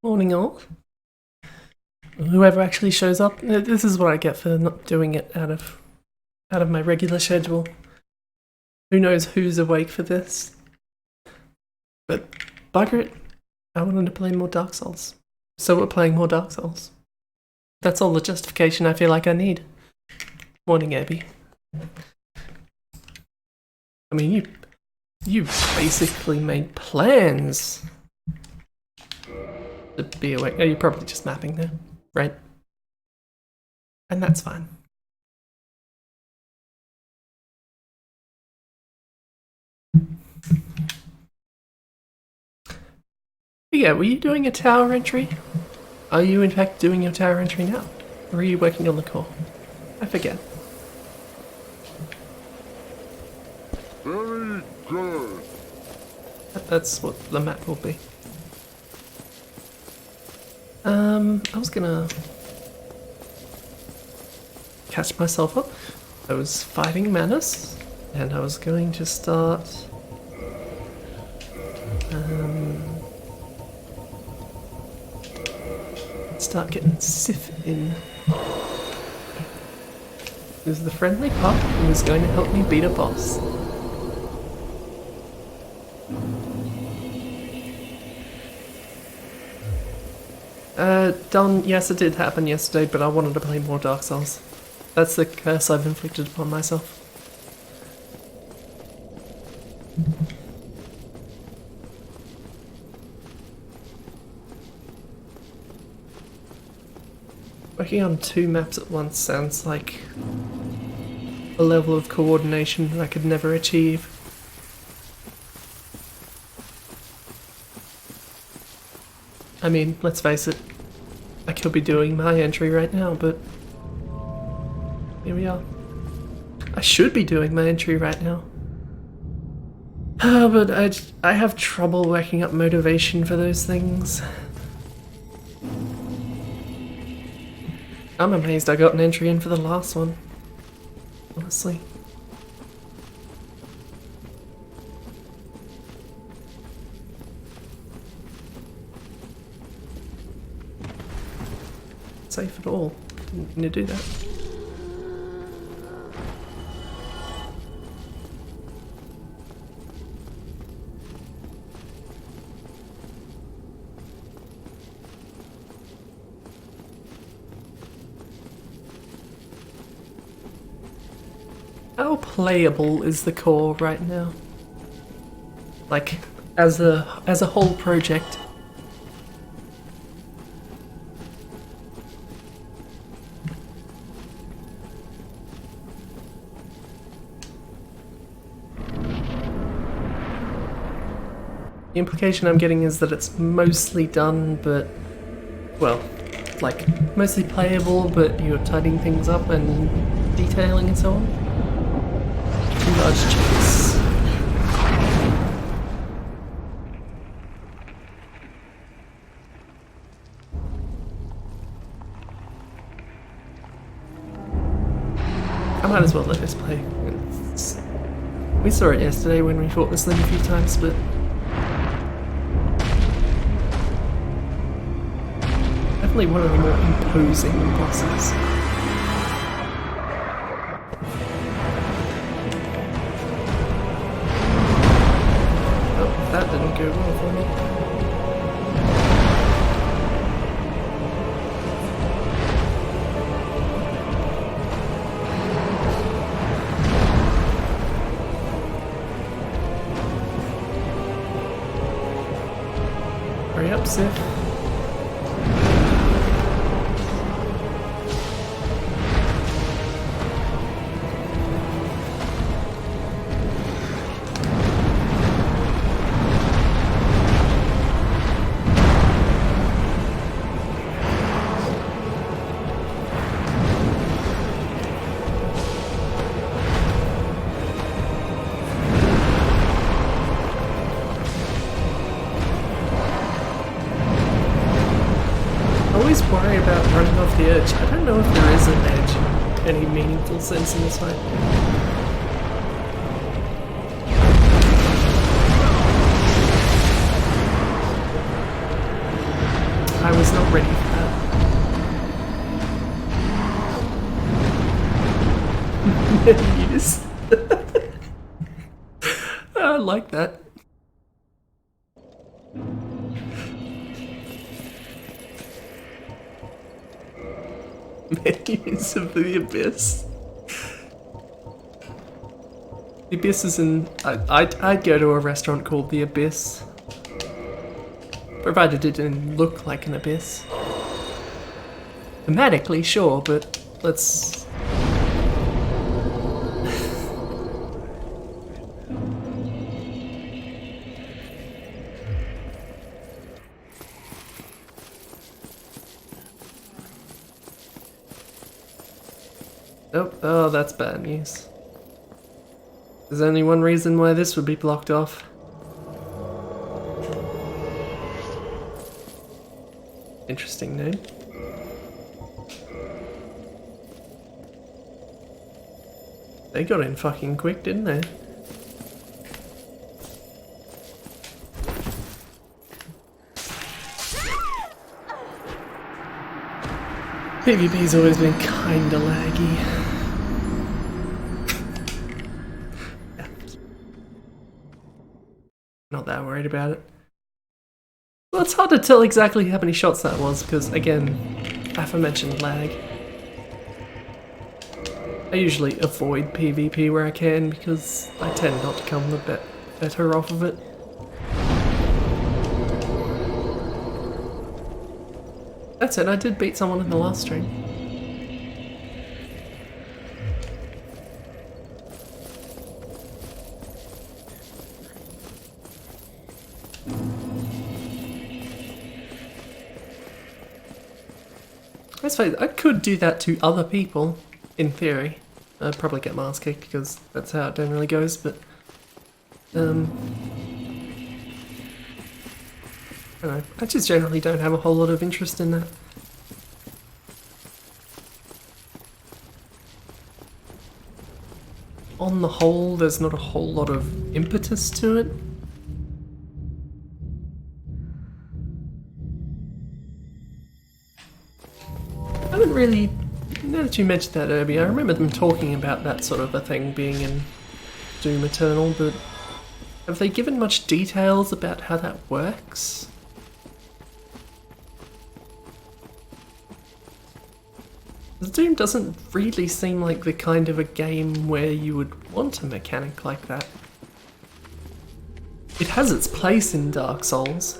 Morning all. Whoever actually shows up, this is what I get for not doing it out of my regular schedule. Who knows who's awake for this? But bugger it, I wanted to play more Dark Souls. So we're playing more Dark Souls. That's all the justification I feel like I need. Morning, Abby. I mean, you basically made plans to be awake. Oh, you're probably just mapping there, right? And that's fine. But yeah, were you doing a tower entry? Are you in fact doing your tower entry now? Or are you working on the core? I forget. Very good. That's what the map will be. I was gonna catch myself up. I was fighting Manus, and I was going to start getting Sif in. Who's the friendly pup who is going to help me beat a boss. Done. Yes, it did happen yesterday, but I wanted to play more Dark Souls. That's the curse I've inflicted upon myself. Working on 2 maps at once sounds like a level of coordination that I could never achieve. I mean, let's face it, I could be doing my entry right now, but here we are. I should be doing my entry right now. But I have trouble working up motivation for those things. I'm amazed I got an entry in for the last one, honestly. Safe at all. Didn't mean to do that. How playable is the core right now? Like, as a whole project. The implication I'm getting is that it's mostly done, but, well, like, mostly playable, but you're tidying things up and detailing and so on. 2 large checks. I might as well let this play. We saw it yesterday when we fought this thing a few times, but definitely one of the more imposing bosses. Oh, that didn't go well for me. Hurry up, Sif. I always worry about running off the edge. I don't know if there is an edge in any meaningful sense in this fight. I was not ready for that. Menus. I like that. Menus of the Abyss. The Abyss is in... I'd go to a restaurant called The Abyss. Provided it didn't look like an abyss. Thematically, sure, but let's... Oh, that's bad news. There's only one reason why this would be blocked off. Interesting name. They got in fucking quick, didn't they? PvP's always been kinda laggy. Yeah. Not that worried about it. Well, it's hard to tell exactly how many shots that was, because, again, aforementioned lag. I usually avoid PvP where I can, because I tend not to come the better off of it. That's it, I did beat someone in the last stream. Let's face it, I could do that to other people, in theory. I'd probably get my ass kicked because that's how it generally goes, but... I don't know, I just generally don't have a whole lot of interest in that. On the whole, there's not a whole lot of impetus to it. I haven't really... Now that you mentioned that, Irby, I remember them talking about that sort of a thing being in Doom Eternal, but have they given much details about how that works? Doom doesn't really seem like the kind of a game where you would want a mechanic like that. It has its place in Dark Souls.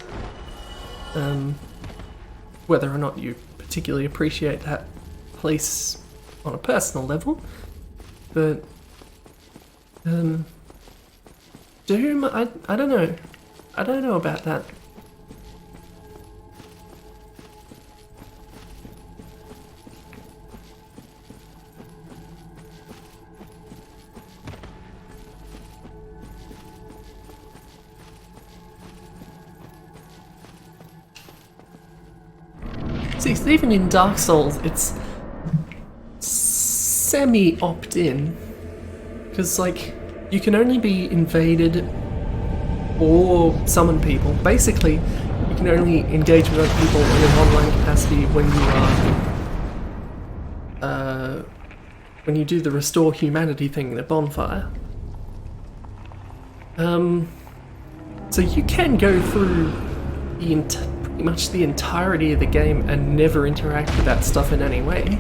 Whether or not you particularly appreciate that place on a personal level, but Doom, I don't know. I don't know about that. See, even in Dark Souls, it's semi-opt-in, because, like, you can only be invaded or summon people. Basically, you can only engage with other people in an online capacity when you are, when you do the Restore Humanity thing, the bonfire. So you can go through pretty much the entirety of the game and never interact with that stuff in any way.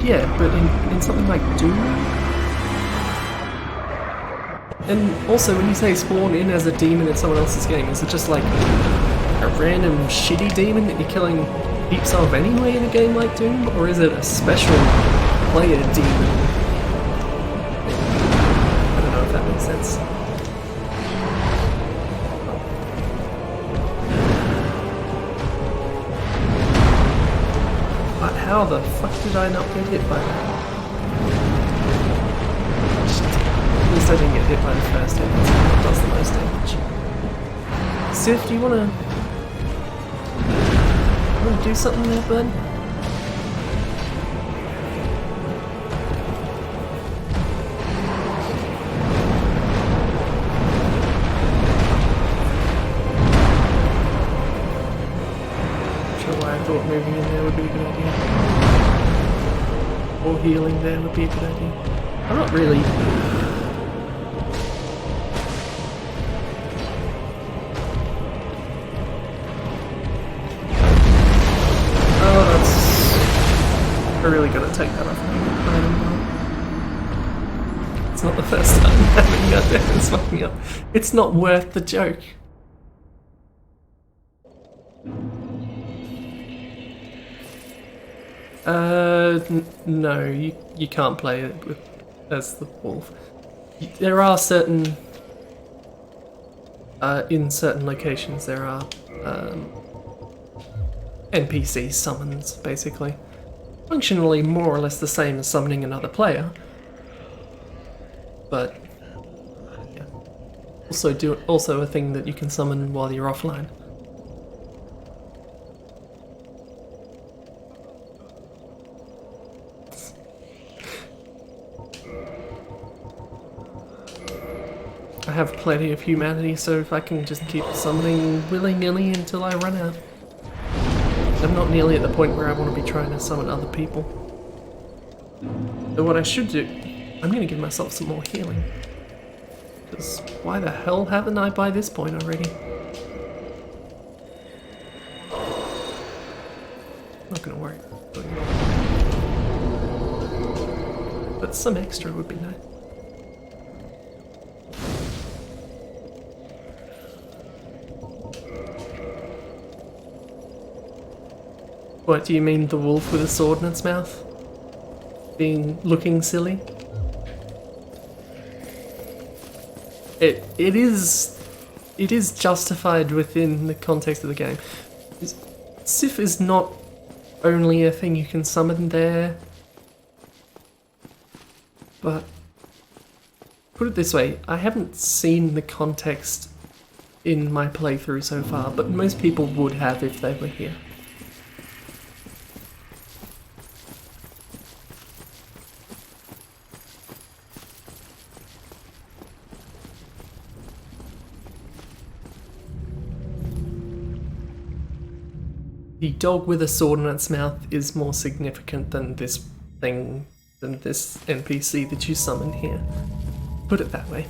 Yeah, but in something like Doom... And also, when you say spawn in as a demon in someone else's game, is it just like a random shitty demon that you're killing heaps of anyway in a game like Doom? Or is it a special player demon? I don't know if that makes sense. How the fuck did I not get hit by that? At least I didn't get hit by the first hit. That does the most damage. Sif, do you wanna do something there, bud? thought moving in there would be a good idea. Or healing there would be a good idea. I'm not really... Oh, that's... I really gotta take that off my item bar. It's not the first time having got there and fucking up. It's not worth the joke. No, you can't play it as the wolf. There are certain... in certain locations there are NPC summons, basically. Functionally more or less the same as summoning another player. But, yeah. Also a thing that you can summon while you're offline. I have plenty of humanity, so if I can just keep summoning willy-nilly until I run out. I'm not nearly at the point where I want to be trying to summon other people. But what I should do, I'm going to give myself some more healing. Because why the hell haven't I by this point already? Not going to worry. But some extra would be nice. What, do you mean the wolf with a sword in its mouth? Looking silly? It is justified within the context of the game. Sif is not only a thing you can summon there, but put it this way, I haven't seen the context in my playthrough so far, but most people would have if they were here. The dog with a sword in its mouth is more significant than this thing, than this NPC that you summon here. Put it that way.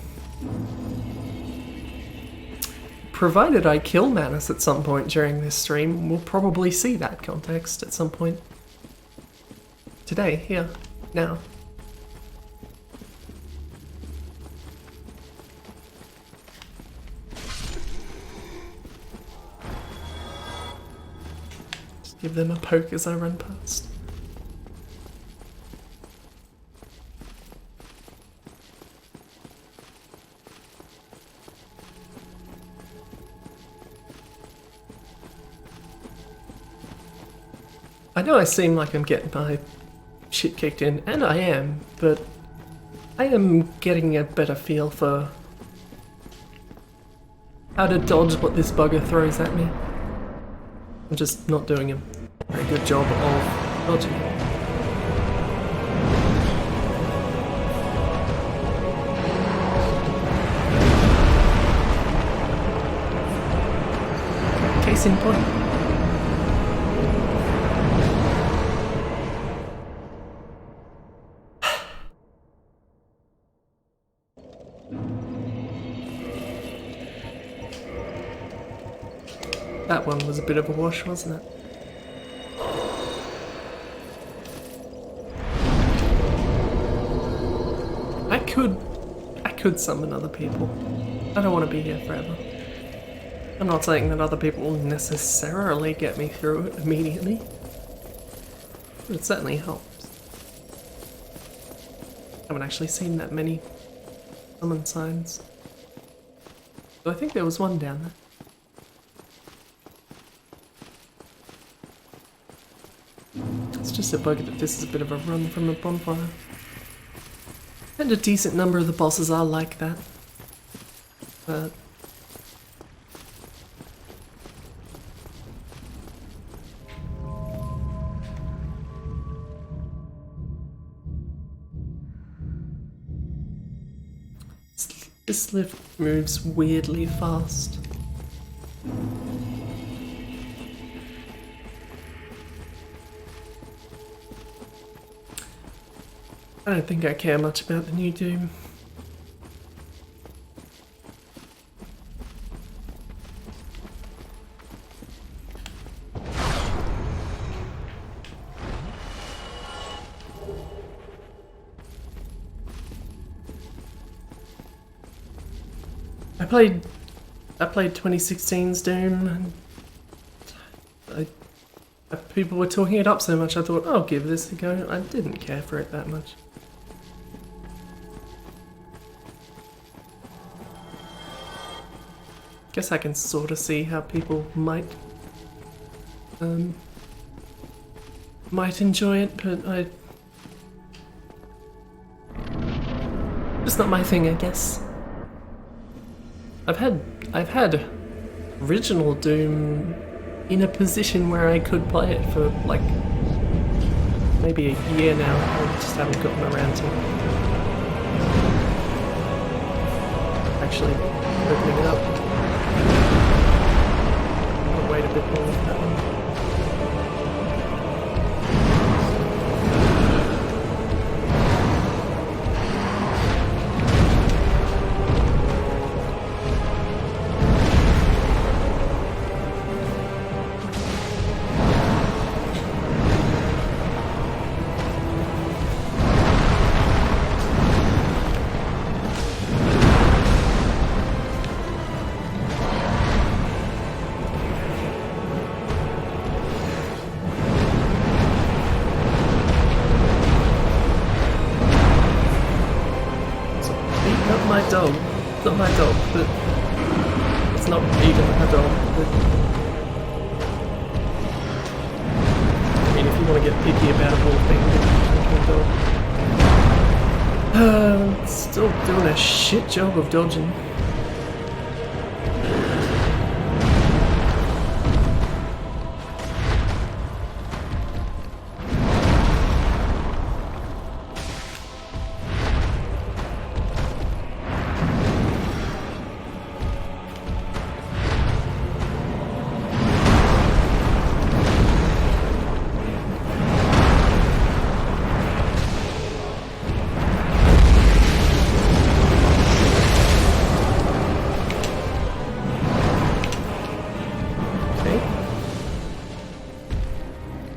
Provided I kill Manus at some point during this stream, we'll probably see that context at some point. Today, here, now. Give them a poke as I run past. I know I seem like I'm getting my shit kicked in, and I am, but I am getting a better feel for how to dodge what this bugger throws at me. I'm just not doing a very good job of dodging it. Case in point. That one was a bit of a wash, wasn't it? I could summon other people. I don't want to be here forever. I'm not saying that other people will necessarily get me through it immediately, but it certainly helps. I haven't actually seen that many summon signs. So I think there was one down there. It's just a bugger that this is a bit of a run from the bonfire. And a decent number of the bosses are like that. But this lift moves weirdly fast. I don't think I care much about the new Doom. I played 2016's Doom, and people were talking it up so much I thought, I'll give this a go. I didn't care for it that much. Guess I can sort of see how people might enjoy it, but it's not my thing, I guess. I've had original Doom in a position where I could play it for like maybe a year now. I just haven't gotten around to actually opening it up. I'll wait a bit more with that one. Not my dog, but it's not even a dog. But I mean, if you want to get picky about a whole thing, then you can still doing a shit job of dodging.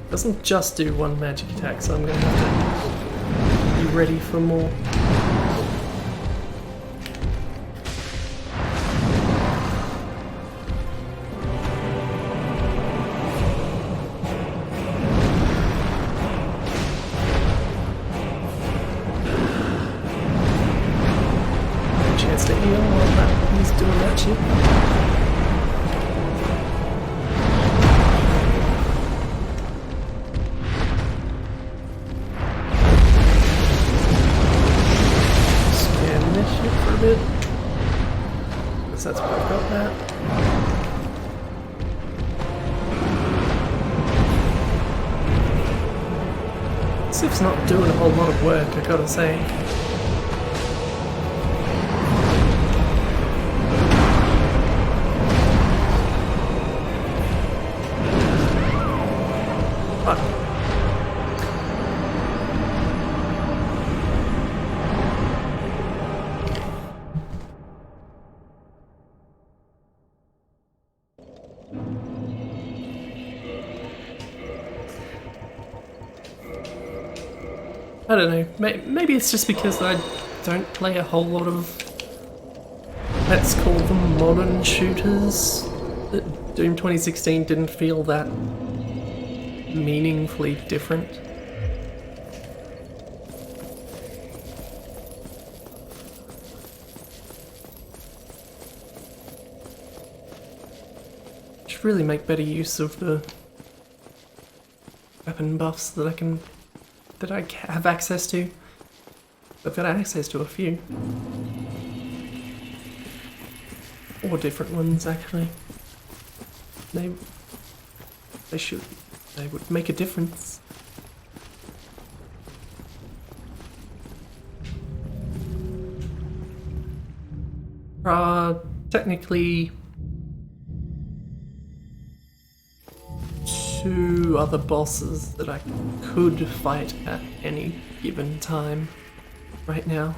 Doesn't just do one magic attack, so I'm going to have to be ready for more. Chance to heal while he's doing that shit. That's why I've got that. Sif's not doing a whole lot of work, I gotta say. I don't know, maybe it's just because I don't play a whole lot of, let's call them modern shooters, that Doom 2016 didn't feel that meaningfully different. Should really make better use of the weapon buffs that I have access to. I've got access to a few. Or different ones, actually. They would make a difference. There are technically 2 other bosses that I could fight at any given time. right now.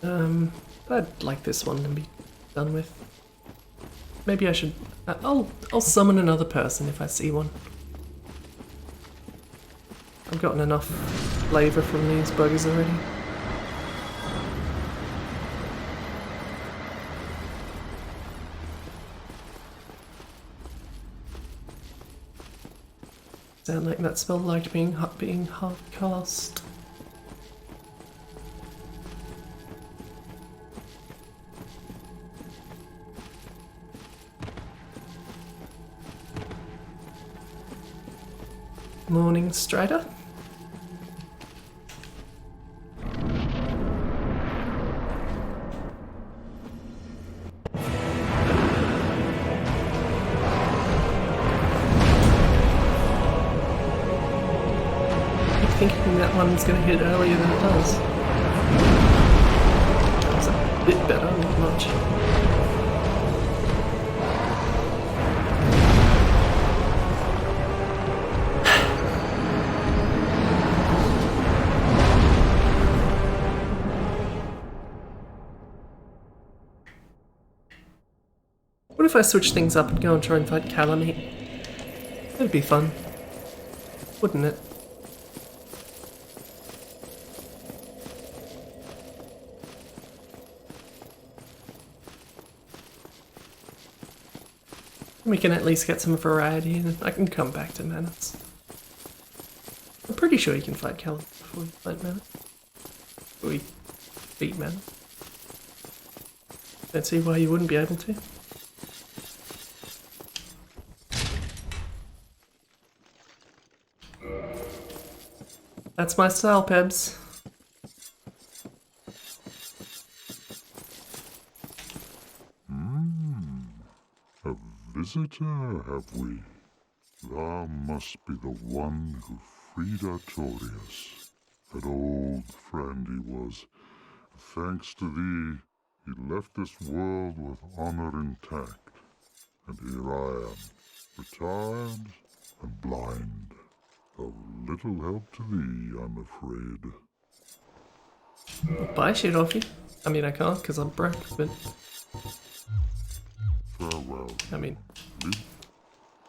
I'd like this one to be done with. Maybe I should... I'll summon another person if I see one. I've gotten enough flavour from these buggers already. Sound like that spell liked being hard cast. Morning, Strider. Thinking that one's going to hit earlier than it does. It's a bit better, not much. What if I switch things up and go and try and fight Calamite? That'd be fun, wouldn't it? We can at least get some variety and I can come back to Manus. I'm pretty sure you can fight Calamite before you fight Manus. Before we beat Manus. Don't see why you wouldn't be able to. That's my style, Pebs. A visitor, have we? Thou must be the one who freed Artorias. That old friend he was. Thanks to thee, he left this world with honor intact. And here I am, retired and blind. Of little help to thee, I'm afraid. I'll buy shit off you. I mean, I can't because I'm broke, but... Farewell. I mean,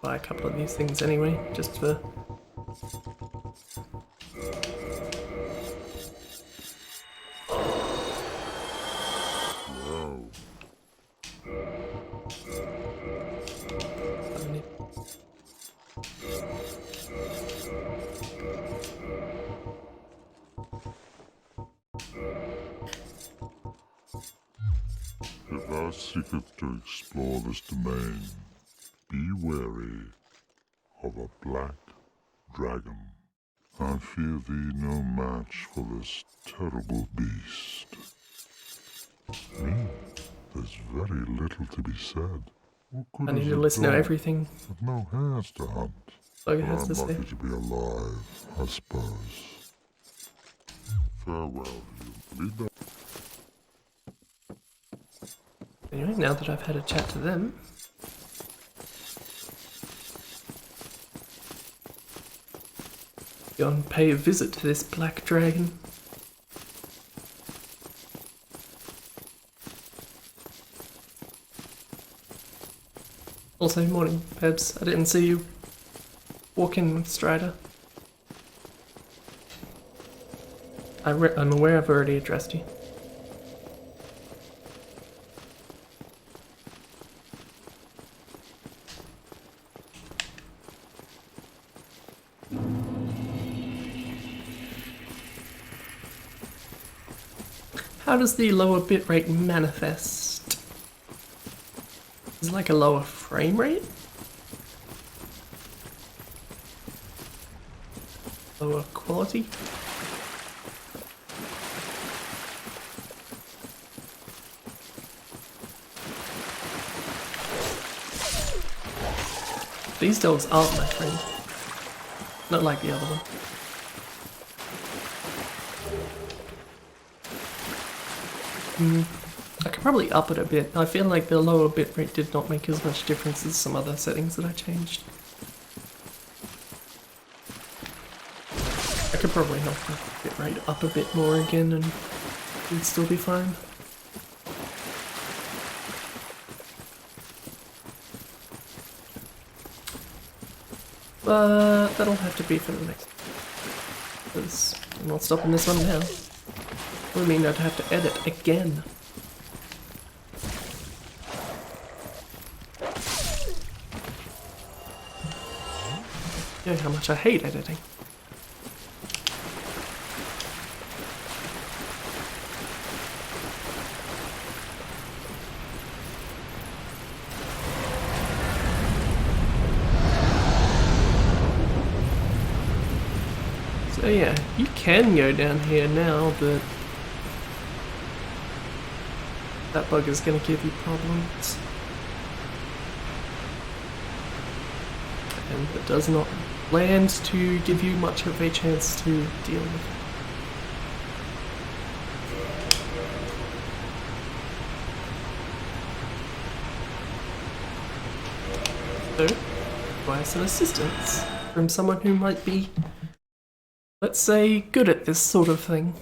buy a couple of these things anyway, just for... Wow. If thou seekest to explore this domain, be wary of a black dragon. I fear thee no match for this terrible beast. Me, there's very little to be said. What good I need is to a listen to dog everything with no hares to hunt? Bugger But has I'm to say. lucky to be alive, I suppose. Farewell, you. Lead back. Anyway, now that I've had a chat to them... Go and pay a visit to this black dragon. Also, morning, Pebs. I didn't see you walk in with Strider. I'm aware I've already addressed you. How does the lower bitrate manifest? Is it like a lower frame rate? Lower quality? These dogs aren't my friend. Not like the other one. I could probably up it a bit. I feel like the lower bitrate did not make as much difference as some other settings that I changed. I could probably help the bit rate up a bit more again and we'd still be fine. But that'll have to be for the next, because I'm not stopping this one now. Would mean I'd have to edit again. You know how much I hate editing. So yeah, you can go down here now, but that bug is going to give you problems. And it does not land to give you much of a chance to deal with it. So, require some assistance from someone who might be, let's say, good at this sort of thing.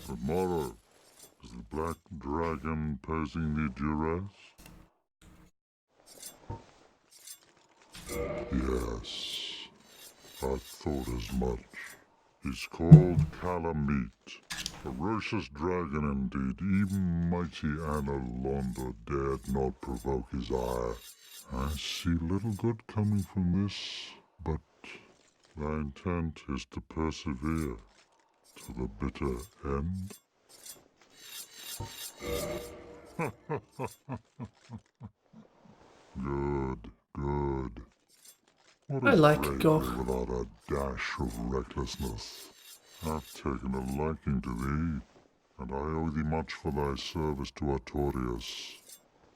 Tomorrow, is the black dragon posing the duress? Yes, I thought as much. He's called Calamite. Ferocious dragon indeed. Even mighty Anna Londa dared not provoke his ire. I see little good coming from this, but thy intent is to persevere to the bitter end. Good, good. What I is like bravery Goth. without a dash of recklessness? I've taken a liking to thee, and I owe thee much for thy service to Artorias.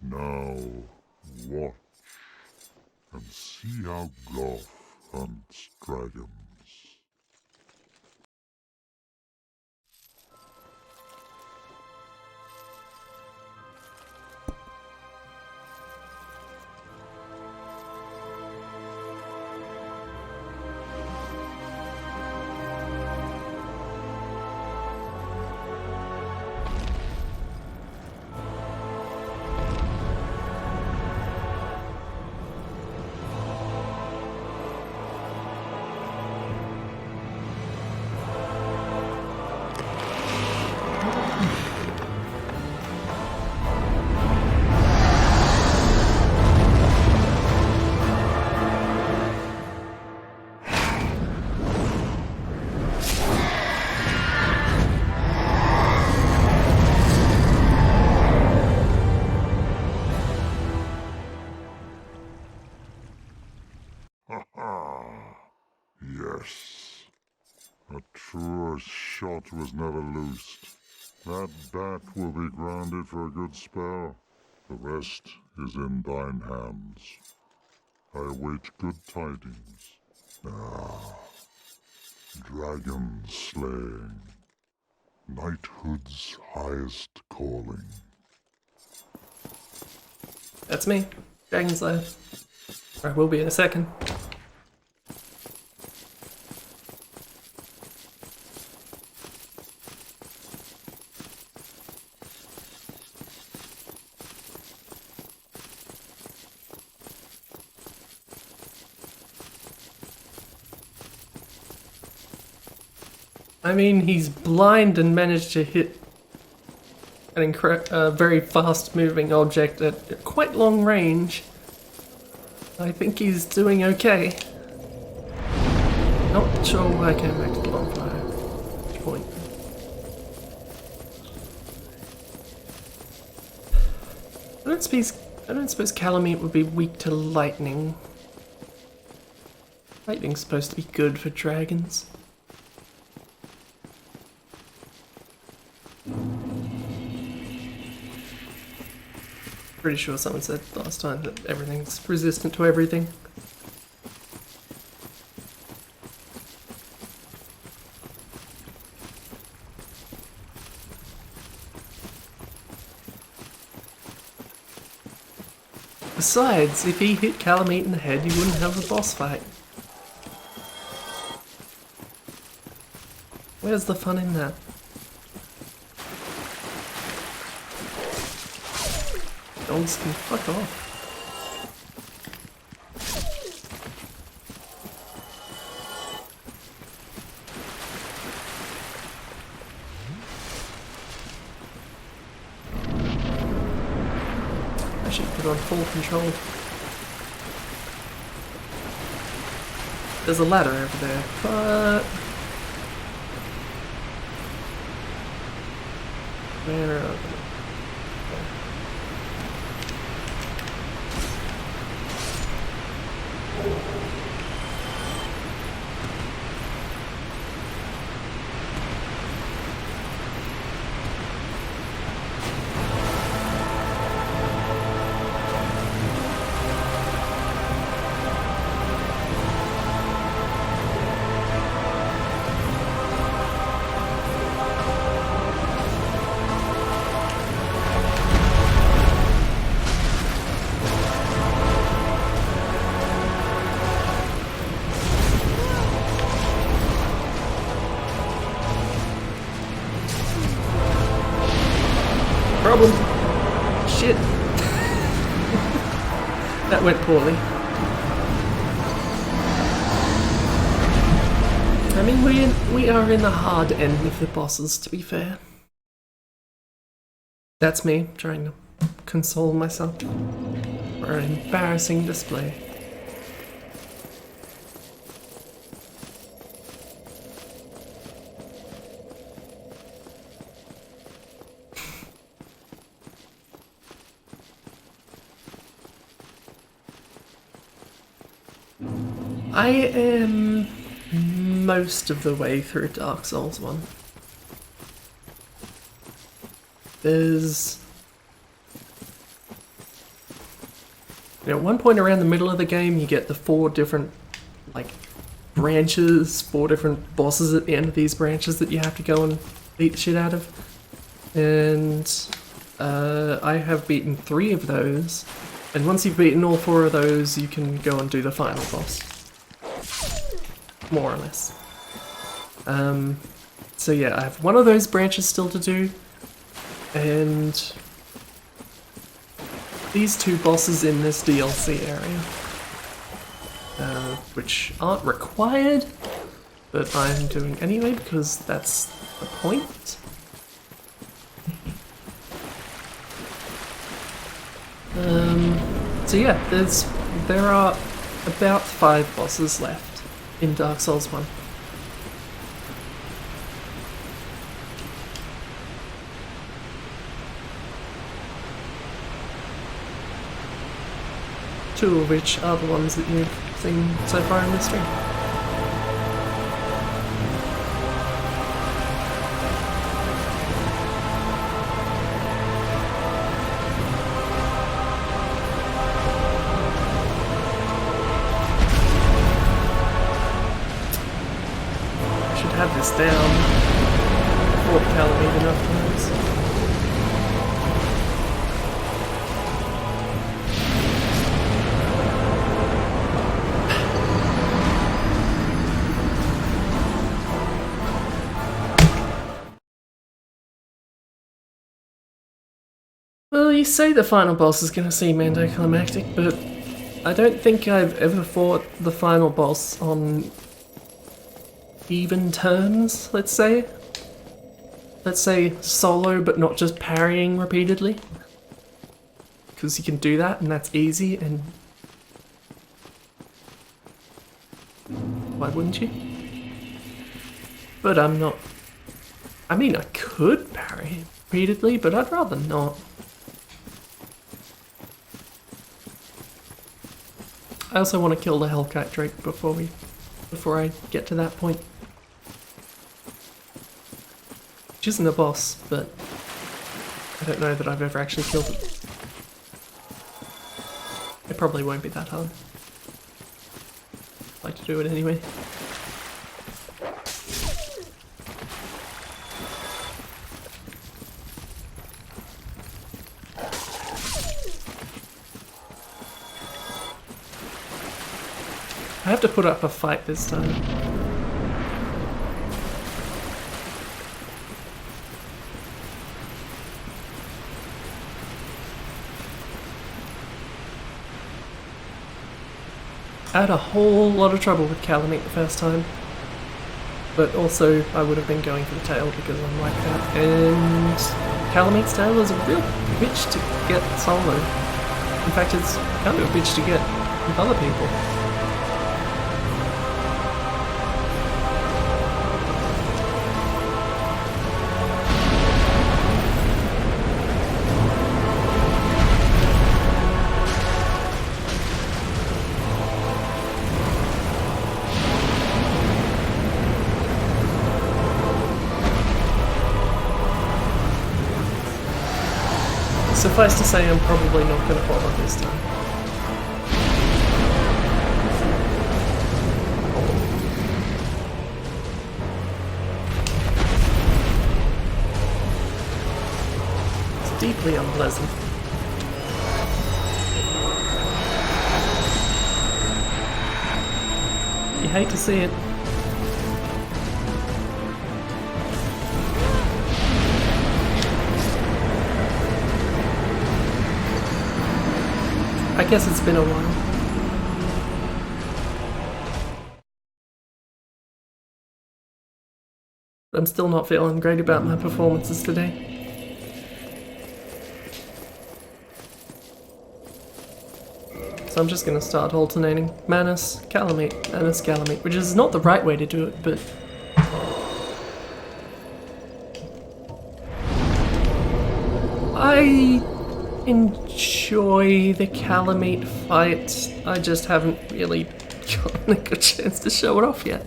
Now, watch, and see how Goth hunts dragons. Yes. A truer shot was never loosed. That bat will be grounded for a good spell. The rest is in thine hands. I await good tidings. Ah, dragon slaying. Knighthood's highest calling. That's me, Dragon Slayer. Or I will be in a second. I mean, he's blind and managed to hit an very fast-moving object at quite long range. I think he's doing okay. Not sure why I came back to the bonfire. Which point? I don't suppose Calamite would be weak to lightning. Lightning's supposed to be good for dragons. Pretty sure someone said last time that everything's resistant to everything. Besides, if he hit Calamite in the head, you wouldn't have a boss fight. Where's the fun in that? Dogs can fuck off. I should put on full control. There's a ladder over there, but... Where are they? Problem. Shit. That went poorly. I mean, we are in the hard end of the bosses, to be fair. That's me trying to console myself for an embarrassing display. I am most of the way through Dark Souls 1. There's... at one point around the middle of the game, you get the 4 different, like, branches, 4 different bosses at the end of these branches that you have to go and beat the shit out of. And I have beaten 3 of those. And once you've beaten all 4 of those, you can go and do the final boss. More or less. So yeah, I have one of those branches still to do, and these 2 bosses in this DLC area, which aren't required, but I'm doing anyway because that's the point. So yeah, there are about 5 bosses left in Dark Souls 1. Two of which are the ones that you've seen so far in the stream. Have this down before Calamite enough times. Well, you say the final boss is going to seem anticlimactic, but I don't think I've ever fought the final boss on even terms, let's say. Let's say solo, but not just parrying repeatedly. Because you can do that, and that's easy, and why wouldn't you? But I'm not... I mean, I could parry repeatedly, but I'd rather not. I also want to kill the Hellkite Drake before I get to that point. Which isn't a boss, but I don't know that I've ever actually killed it. It probably won't be that hard. I'd like to do it anyway. I have to put up a fight this time. I had a whole lot of trouble with Calamite the first time, but also I would have been going for the tail because I'm like that, and Calamite's tail is a real bitch to get solo. In fact, it's kind of a bitch to get with other people. Suffice to say, I'm probably not going to bother this time. It's deeply unpleasant. You hate to see it. I guess it's been a while. I'm still not feeling great about my performances today. So I'm just going to start alternating Manus, Calamite, Manus, Calamite, which is not the right way to do it, but... I enjoy the Calamite fights. I just haven't really gotten a good chance to show it off yet.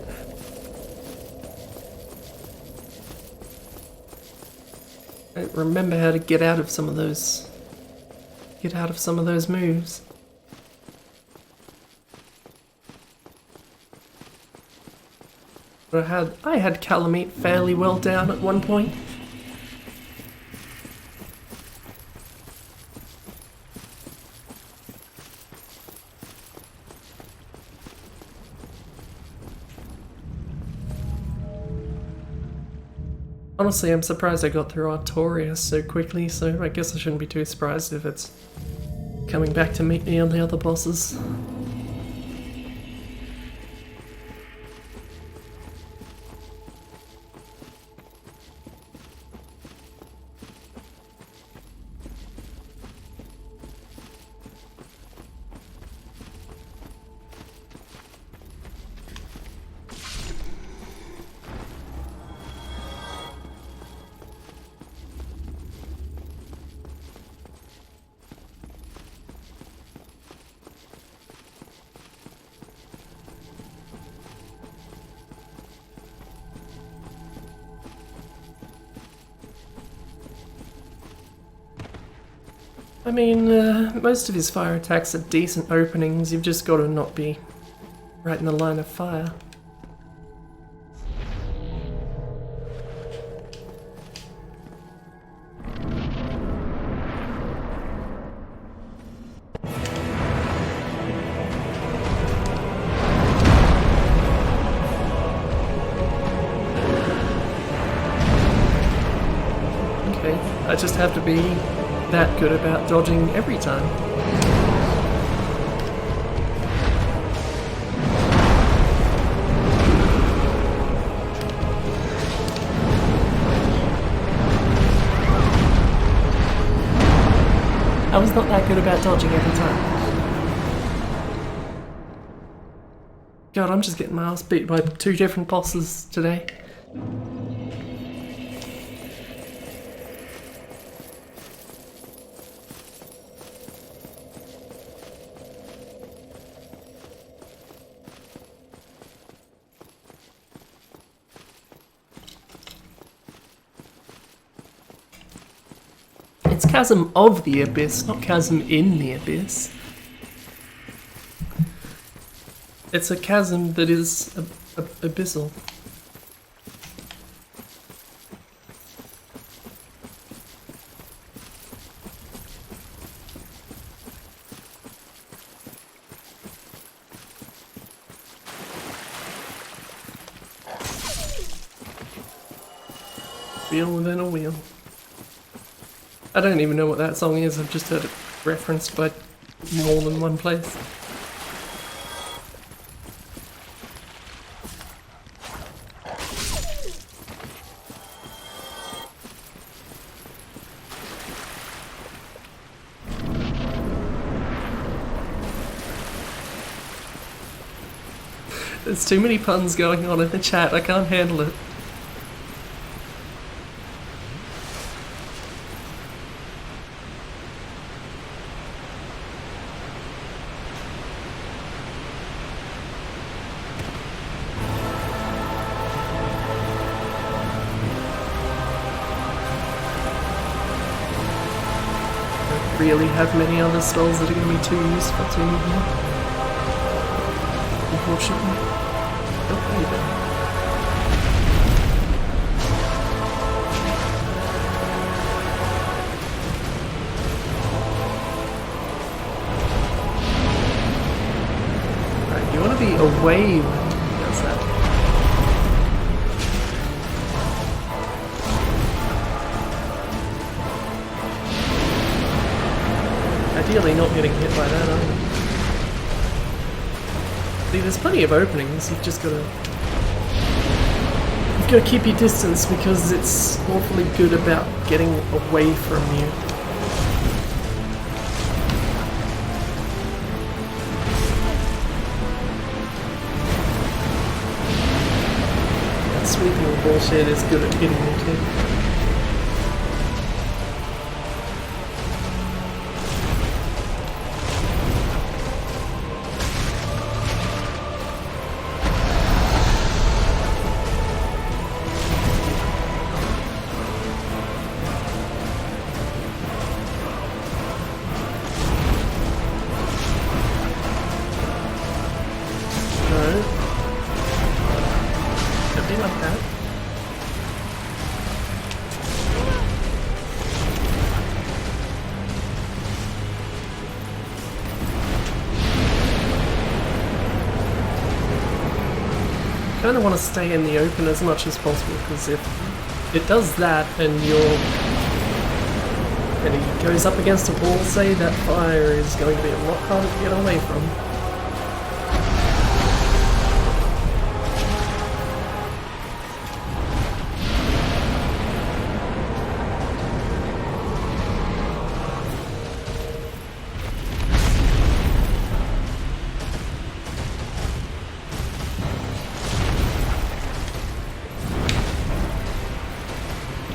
I don't remember how to get out of some of those moves. But I had Calamite fairly well down at one point. Honestly, I'm surprised I got through Artorias so quickly, so I guess I shouldn't be too surprised if it's coming back to meet me on the other bosses. I mean, most of his fire attacks are decent openings, you've just got to not be right in the line of fire. Okay, I just have to be that good about dodging every time. I was not that good about dodging every time. God, I'm just getting my ass beat by 2 different bosses today. chasm of the abyss, not chasm in the abyss. It's a chasm that is abyssal. Wheel within a wheel. I don't even know what that song is, I've just heard it referenced by more than one place. There's too many puns going on in the chat, I can't handle it. Really have many other spells that are going to be too useful to me here. Unfortunately. Oh, either. Right, you want to be away when he does that. Ideally not getting hit by that either. See, there's plenty of openings, you've just gotta... You've gotta keep your distance because it's awfully good about getting away from you. That sweeping bullshit is good at hitting me too. I kind of want to stay in the open as much as possible because if it does that and he goes up against a wall, say, that fire is going to be a lot harder to get away from.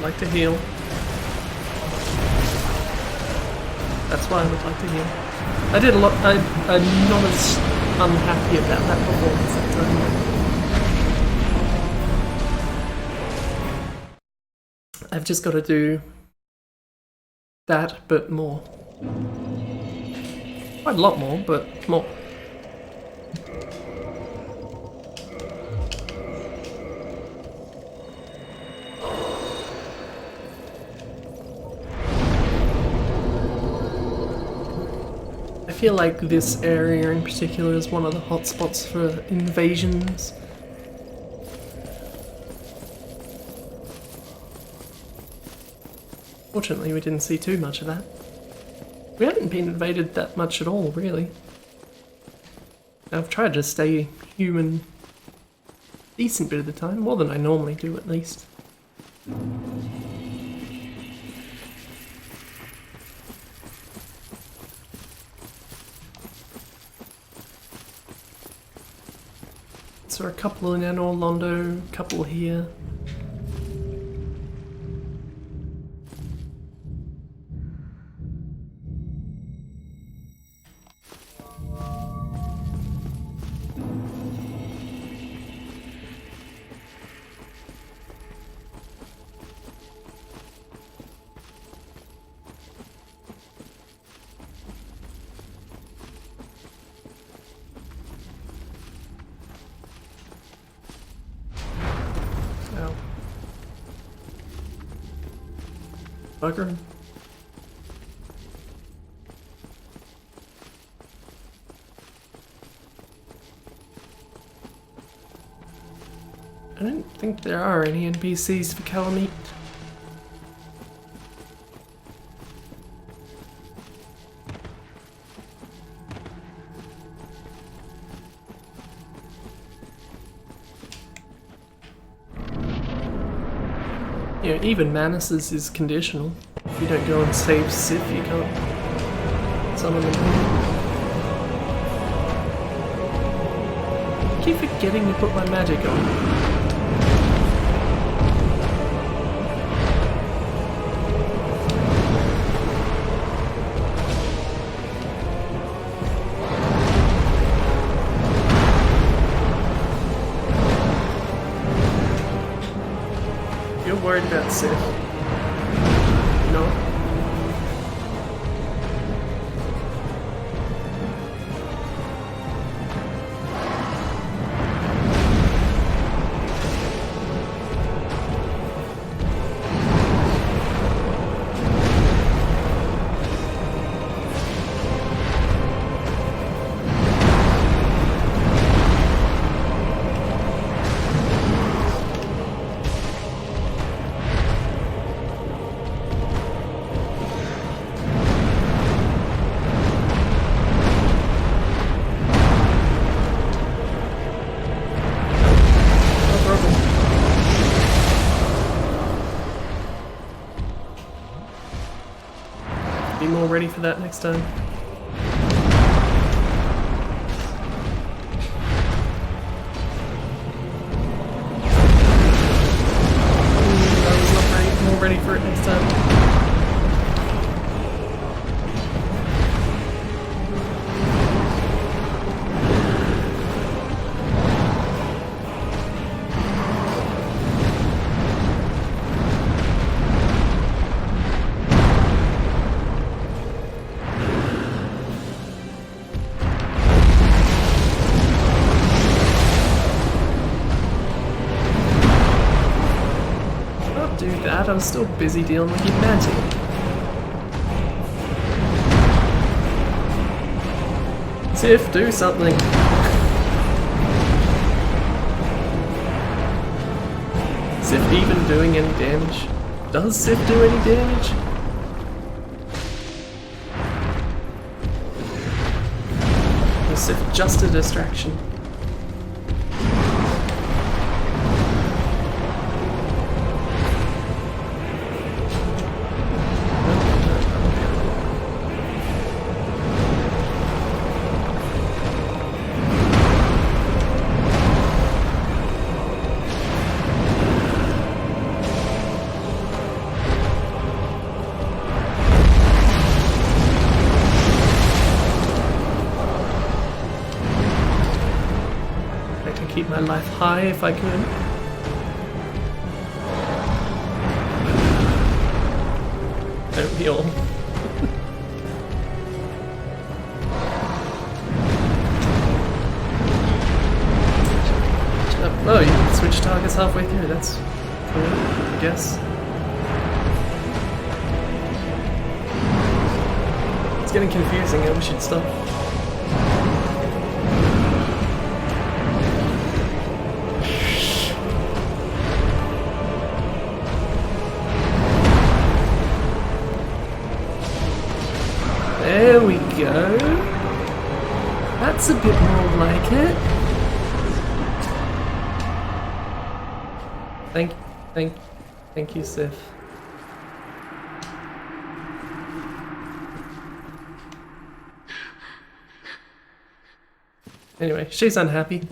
Like to heal. That's why I would like to heal. I did a lot. I'm not as unhappy about that performance that time. I've just got to do that, but more. Quite a lot more, but more. I feel like this area in particular is one of the hotspots for invasions. Fortunately, we didn't see too much of that. We haven't been invaded that much at all, really. I've tried to stay human a decent bit of the time, more than I normally do at least. So a couple in Anor Londo, a couple here. Bugger 'em. I don't think there are any NPCs for Calamite. Yeah, even Manus is conditional. If you don't go and save Sif, you can't summon them. I keep forgetting to put my magic on. You're worried about Sif? No? Be more ready for that next time. I was not ready, more ready for it next time. Do that, I was still busy dealing with your magic. Sif, do something. Sif even doing any damage? Does Sif do any damage? Or is Sif just a distraction? Keep my life high if I could. Don't we all? Oh, you can switch targets halfway through, that's cool, I guess. It's getting confusing, I wish it'd stop. There we go. That's a bit more like it. Thank you, Sif. Anyway, she's unhappy.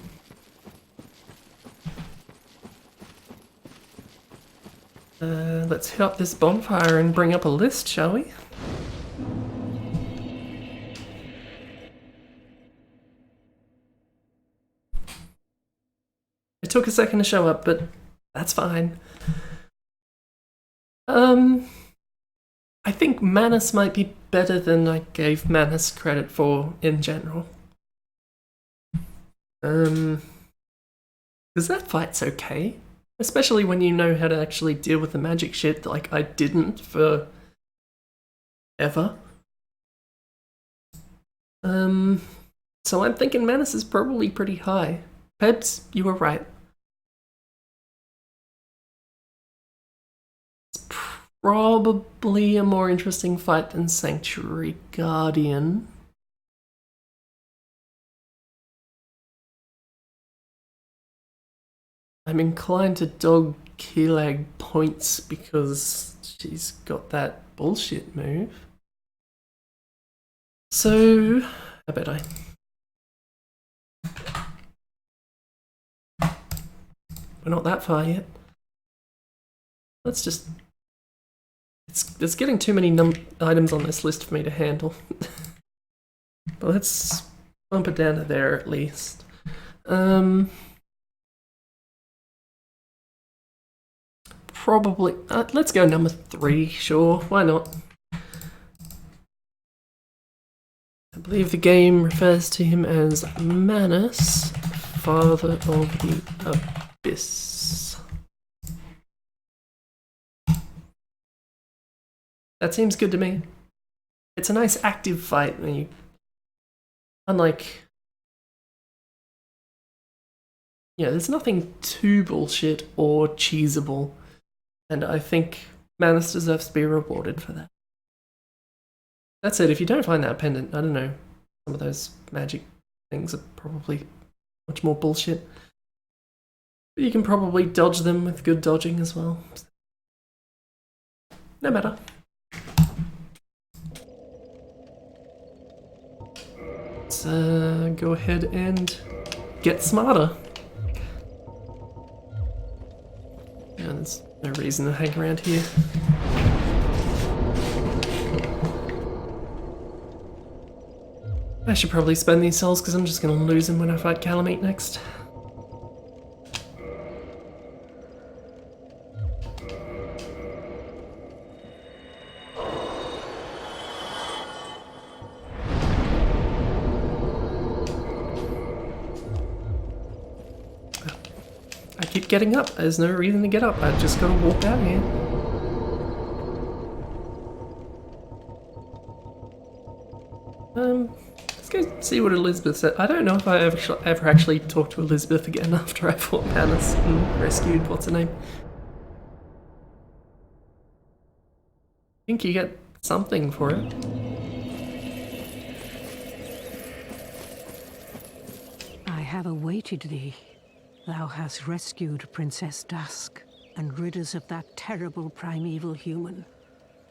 Let's hit up this bonfire and bring up a list, shall we? It took a second to show up, but that's fine. I think Manus might be better than I gave Manus credit for in general. Because that fight's okay. Especially when you know how to actually deal with the magic shit like I didn't for ever. So I'm thinking Manus is probably pretty high. Pebs, you were right. It's probably a more interesting fight than Sanctuary Guardian. I'm inclined to dog Keelag points because she's got that bullshit move. So, how about I? We're not that far yet. Let's just... It's getting too many items on this list for me to handle. But let's bump it down to there at least. Probably... let's go number 3, sure. Why not? I believe the game refers to him as Manus, Father of the Abyss. That seems good to me. It's a nice active fight when you... Unlike... Yeah, there's nothing too bullshit or cheesable, and I think Manus deserves to be rewarded for that. That said, if you don't find that pendant, I don't know, some of those magic things are probably much more bullshit. But you can probably dodge them with good dodging as well. No matter. Let's go ahead and get smarter. Yeah, there's no reason to hang around here. I should probably spend these souls because I'm just going to lose them when I fight Kalameet next. I keep getting up. There's no reason to get up. I just got to walk out here. Let's go see what Elizabeth said. I don't know if I ever actually talked to Elizabeth again after I fought Manus and rescued what's her name. I think you get something for it. I have awaited thee. Thou hast rescued Princess Dusk and rid us of that terrible primeval human,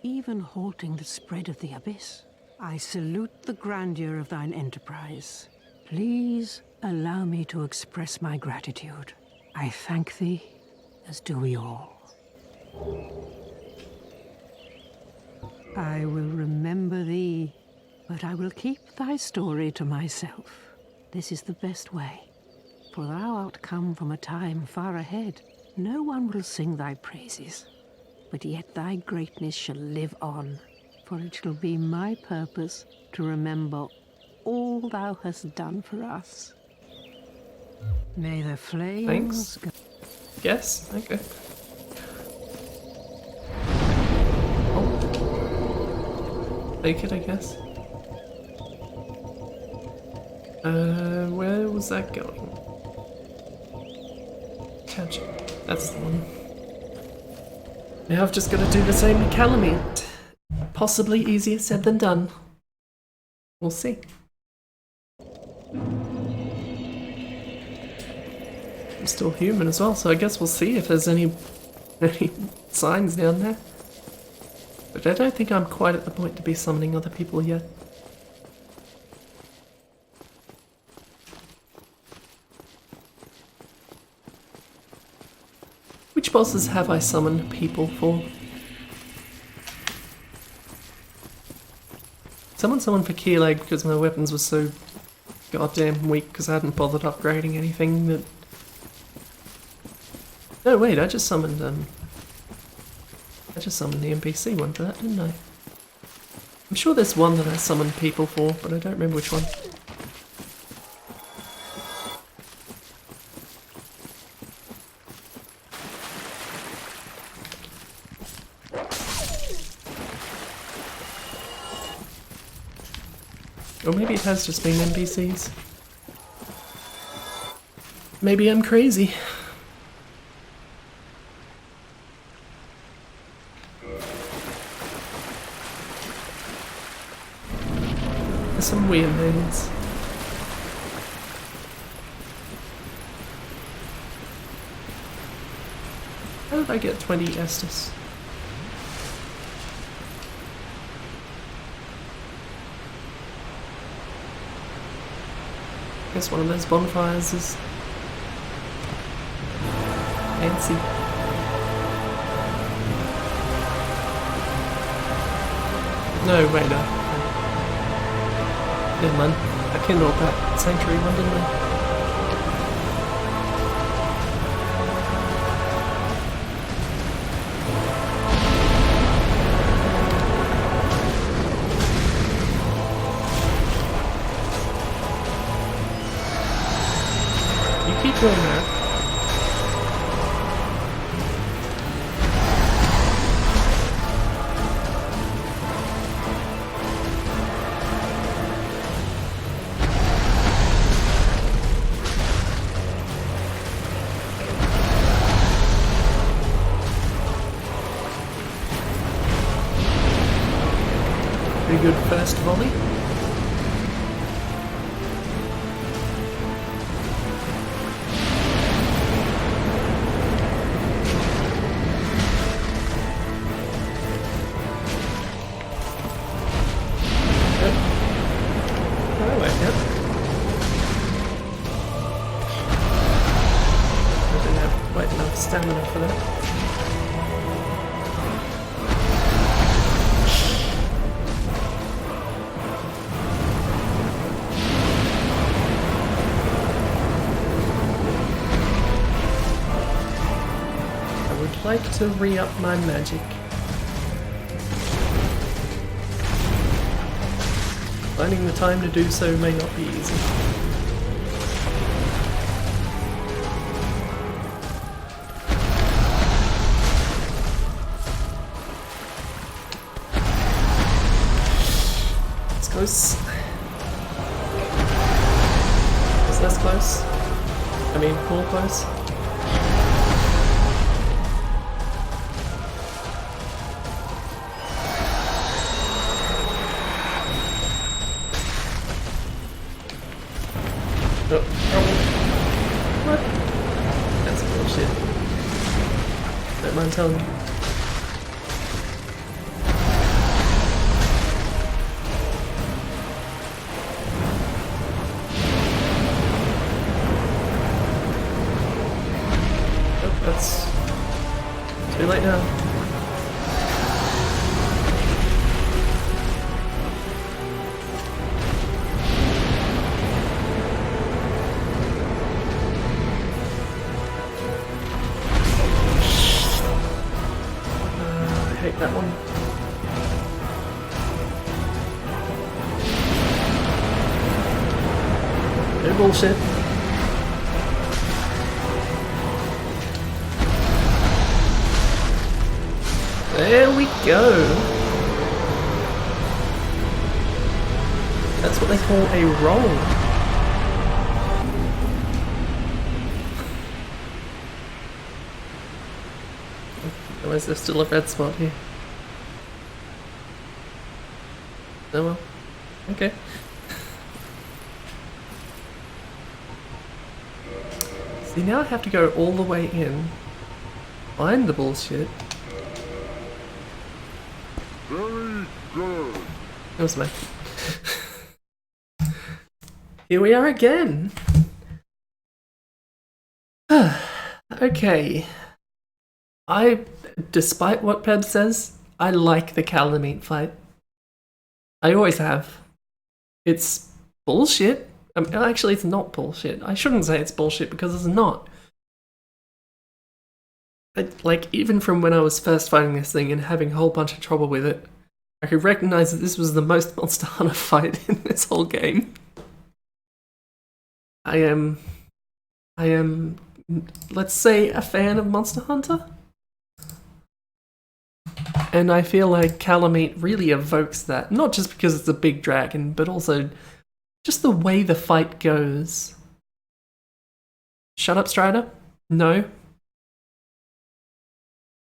even halting the spread of the abyss. I salute the grandeur of thine enterprise. Please allow me to express my gratitude. I thank thee, as do we all. I will remember thee, but I will keep thy story to myself. This is the best way, for thou art come from a time far ahead. No one will sing thy praises, but yet thy greatness shall live on. For it shall be my purpose to remember all thou hast done for us. May the flames... Thanks. Yes? Okay. Oh. Take it, I guess. Where was that going? Catch it. That's the one. Now I've just got to do the same to Kalameet. Possibly easier said than done. We'll see. I'm still human as well, so I guess we'll see if there's any signs down there. But I don't think I'm quite at the point to be summoning other people yet. Which bosses have I summoned people for? Someone for Keelag because my weapons were so goddamn weak because I hadn't bothered upgrading anything that... No, wait, I just summoned the NPC one for that, didn't I? I'm sure there's one that I summoned people for, but I don't remember which one. Or maybe it has just been NPCs. Maybe I'm crazy. There's some weird names. How did I get 20 Estus? Guess one of those bonfires is fancy. No, wait, no. Never mind. I kindled that sanctuary one, didn't I? You keep doing that. Pretty good first volley. That worked out. I didn't have quite enough stamina for that. I would like to re-up my magic. Finding the time to do so may not be easy. It's close. It's less close. I mean, more close. Oh, what? That's bullshit. Don't mind telling me. Oh, that's too late now. That one. No bullshit. There we go. That's what they call a roll. Why is there still a red spot here? Oh well. Okay. See, now I have to go all the way in, find the bullshit. Very good. That was me. Here we are again. Okay. Despite what Peb says, I like the Calamite fight. I always have. It's bullshit. Actually, it's not bullshit. I shouldn't say it's bullshit because it's not. Like, even from when I was first fighting this thing and having a whole bunch of trouble with it, I could recognize that this was the most Monster Hunter fight in this whole game. I am, let's say, a fan of Monster Hunter. And I feel like Calamite really evokes that, not just because it's a big dragon, but also just the way the fight goes. Shut up, Strider? No.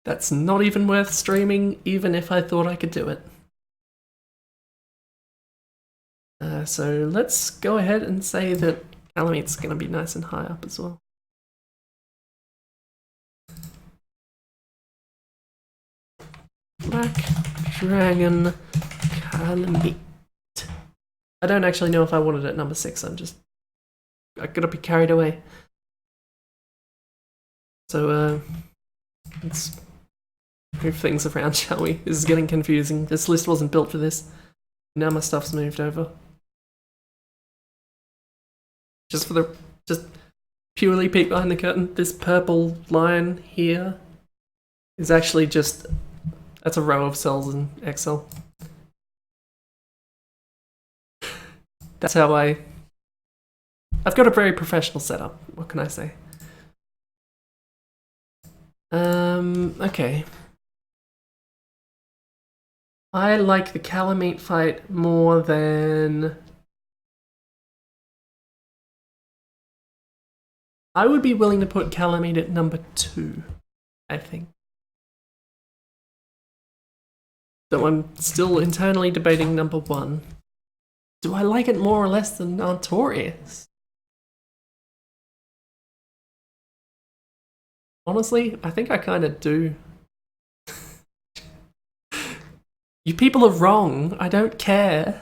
That's not even worth streaming, even if I thought I could do it. So let's go ahead and say that Calamete's going to be nice and high up as well. Black Dragon Calamite. I don't actually know if I wanted it at number 6, I gotta be carried away. So, let's move things around, shall we? This is getting confusing. This list wasn't built for this. Now my stuff's moved over. Just purely peek behind the curtain, this purple line here is actually that's a row of cells in Excel. That's how I've got a very professional setup, what can I say? Okay. I like the Calamite fight more than... I would be willing to put Calamite at number 2, I think. Though I'm still internally debating number 1. Do I like it more or less than Artorias? Honestly, I think I kind of do. You people are wrong. I don't care.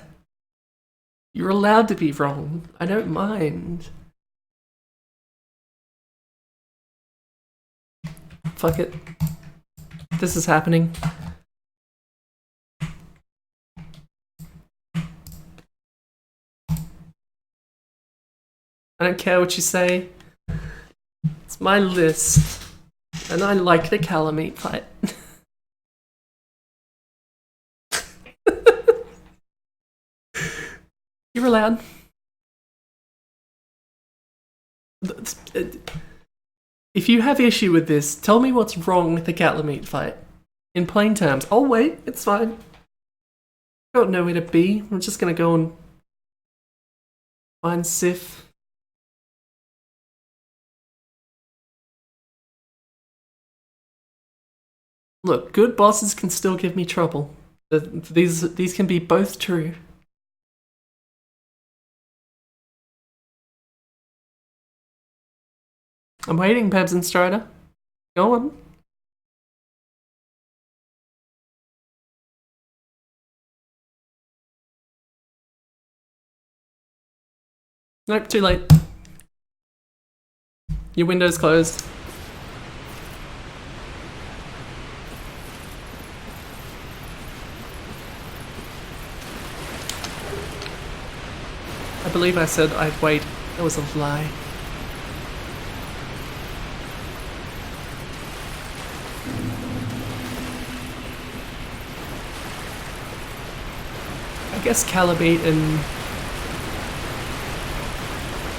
You're allowed to be wrong. I don't mind. Fuck it. This is happening. I don't care what you say. It's my list. And I like the Calamite fight. You're allowed. If you have issue with this, tell me what's wrong with the Calamite fight. In plain terms. Oh wait, it's fine. I got nowhere to be. I'm just gonna go and find Sif. Look, good bosses can still give me trouble. These can be both true. I'm waiting, Pebs and Strider. Go on. Nope, too late. Your window's closed. I believe I said I'd wait. That was a lie. I guess Calamite and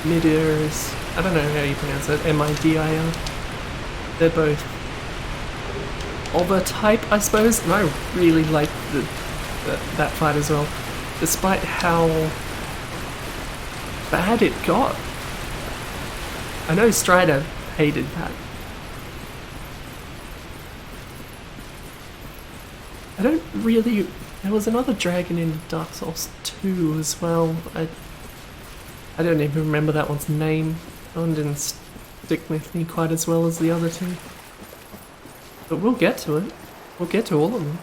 Midir, I don't know how you pronounce it, M-I-D-I-R. They're both of a type, I suppose, and I really like that fight as well, despite how bad it got. I know Strider hated that. I don't really... There was another dragon in Dark Souls 2 as well. I don't even remember that one's name. That one didn't stick with me quite as well as the other two. But we'll get to it. We'll get to all of them.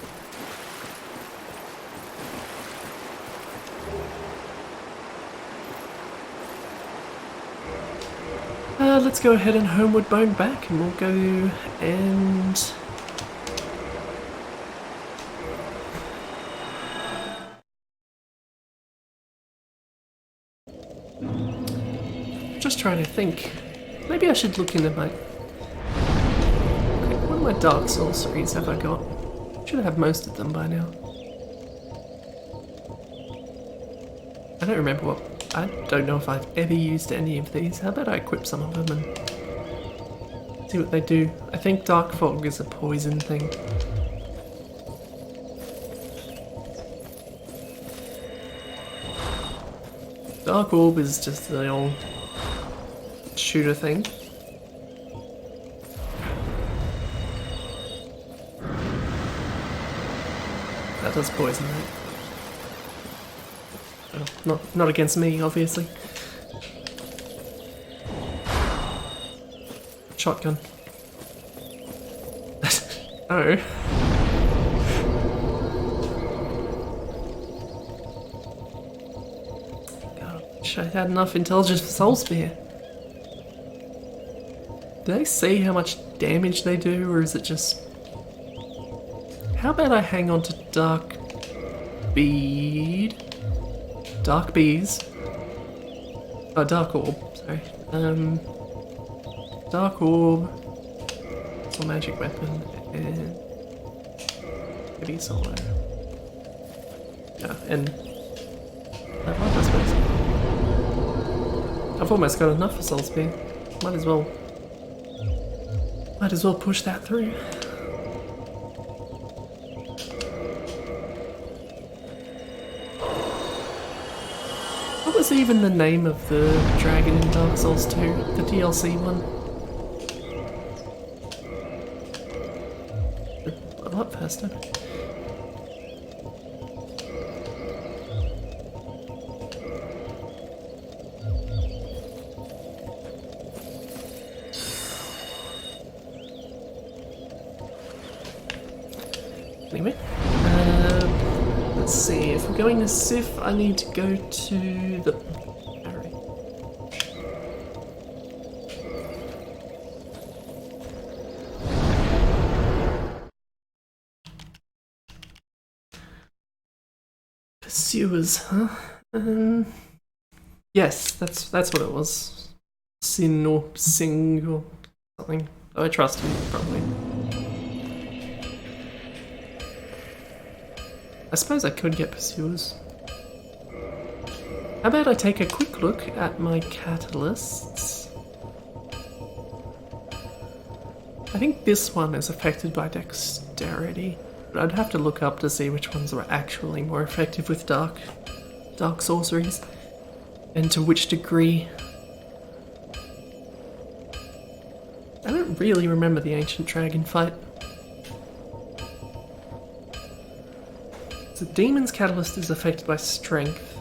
Let's go ahead and Homeward Bone back, and we'll go and... Just trying to think. Maybe I should look into my... What of my Dark Souls series have I got? Should have most of them by now. I don't remember what... I don't know if I've ever used any of these. How about I equip some of them and see what they do? I think Dark Fog is a poison thing. Dark Orb is just the old shooter thing. That does poison, right? Oh, not against me, obviously. Shotgun. Oh. God, I wish I had enough intelligence for Soul Spear. Do they see how much damage they do, or is it just... How about I hang on to Dark Bead? Dark Bees? Oh, Dark Orb, sorry. Dark Orb, or Magic Weapon, and maybe Solo. Yeah, and that one, I suppose. I've almost got enough for Soul Spear. Might as well push that through. What was even the name of the dragon in Dark Souls 2? The DLC one? A lot faster. Anyway, let's see. If we're going to Sif, I need to go to the... Alright. Pursuers, huh? Yes, that's what it was. Sin or Sing or something. Oh, I trust him, probably. I suppose I could get Pursuers. How about I take a quick look at my catalysts? I think this one is affected by dexterity, but I'd have to look up to see which ones are actually more effective with dark sorceries, and to which degree. I don't really remember the ancient dragon fight. So Demon's Catalyst is affected by strength,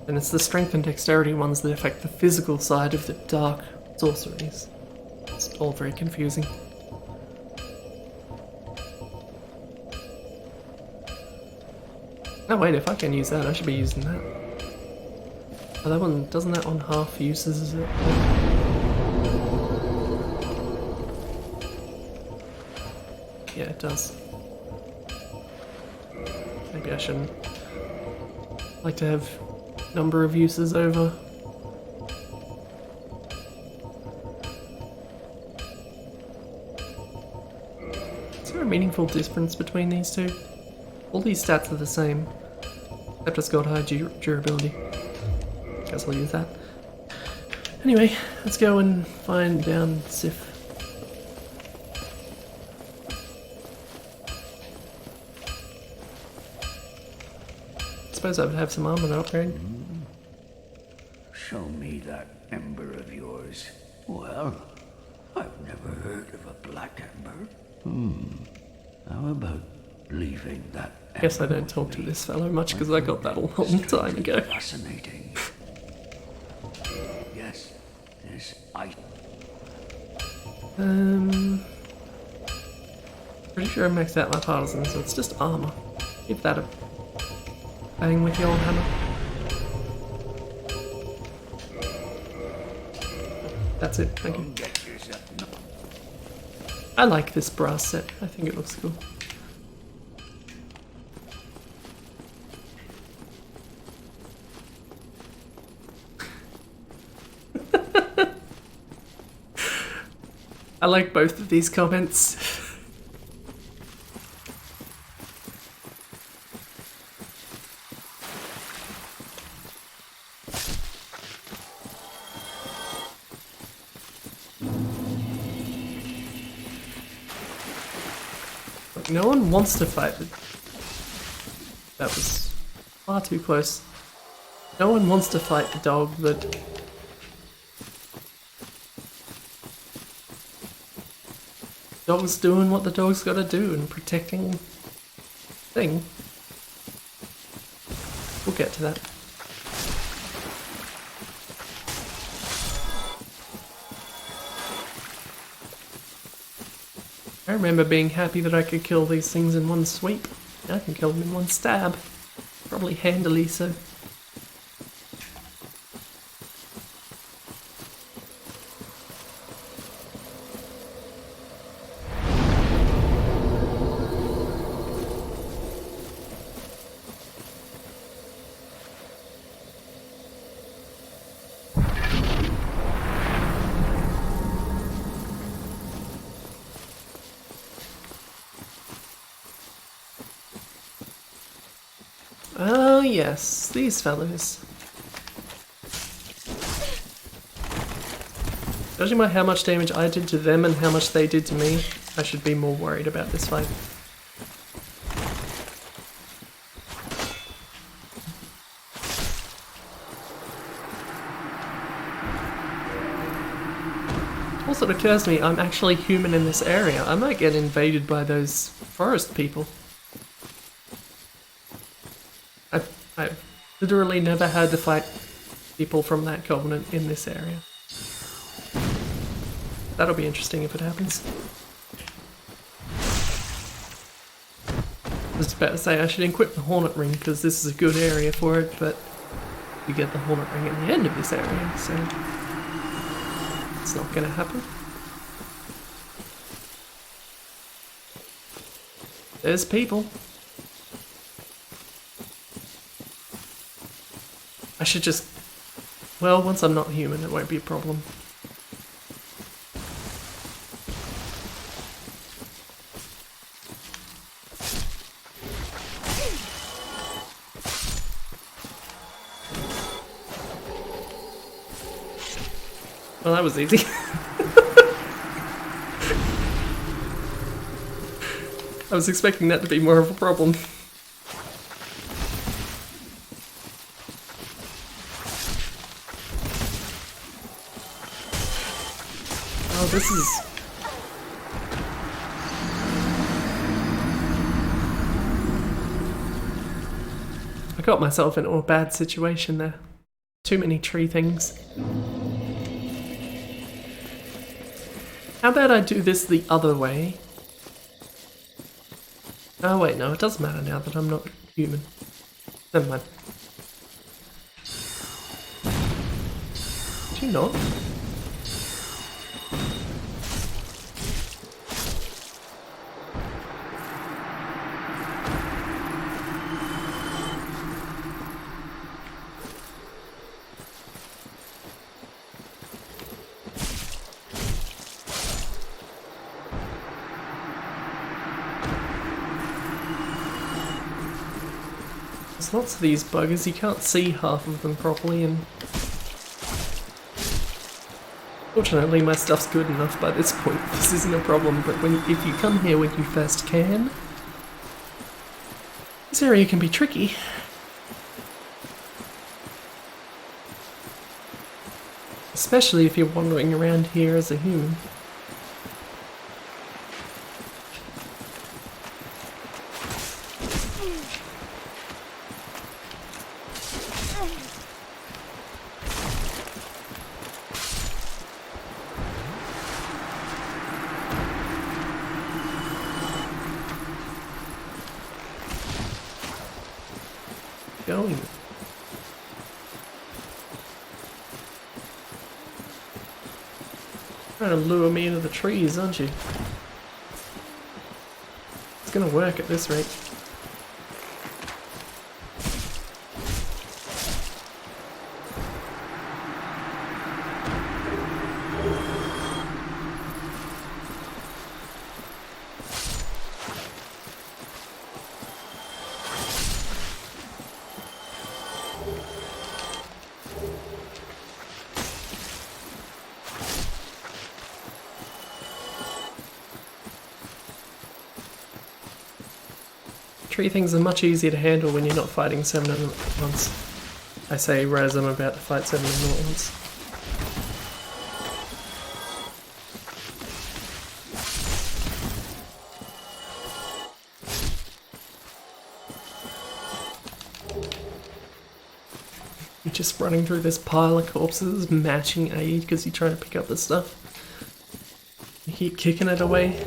and it's the strength and dexterity ones that affect the physical side of the dark sorceries. It's all very confusing. Oh wait, if I can use that, I should be using that. Oh, that one, doesn't that one half uses, is it? Yeah, it does. Maybe I shouldn't. Like to have number of uses over. Is there a meaningful difference between these two? All these stats are the same, except it's got high durability. Guess I'll use that. Anyway, let's go and find down Sif. Suppose I would have some armor to upgrade. Show me that ember of yours. Well, I've never heard of a black ember. How about leaving that ember? Guess I don't talk to this fellow much because I got that a long time ago. Fascinating. Yes, this Pretty sure I maxed out my partisan, so it's just armor. Give that a bang with your old hammer. That's it, thank you. I like this brass set, I think it looks cool. I like both of these comments. No one wants to fight. That was far too close. No one wants to fight the dog, but dog's doing what the dog's gotta do and protecting thing. We'll get to that. I remember being happy that I could kill these things in one sweep. Now I can kill them in one stab. Probably handily so. Oh yes, these fellows. Judging by how much damage I did to them and how much they did to me, I should be more worried about this fight. Also, it occurs to me I'm actually human in this area. I might get invaded by those forest people. I've literally never had to fight people from that covenant in this area. That'll be interesting if it happens. I was about to say I should equip the Hornet Ring because this is a good area for it, but you get the Hornet Ring at the end of this area, so it's not going to happen. There's people. I should just... Well, once I'm not human, it won't be a problem. Well, that was easy. I was expecting that to be more of a problem. Oh, this is... I got myself into a bad situation there. Too many tree things. How about I do this the other way? Oh wait, no, it doesn't matter now that I'm not human. Never mind. Do you not? There's lots of these buggers, you can't see half of them properly, and fortunately my stuff's good enough by this point. This isn't a problem, but if you come here when you first can, this area can be tricky. Especially if you're wandering around here as a human. Going. Trying to lure me into the trees, aren't you? It's gonna work at this rate. Tree things are much easier to handle when you're not fighting 7 of them at once. I say Raz, I'm about to fight 7 at once. You're just running through this pile of corpses, matching aid because you try to pick up the stuff. You keep kicking it away.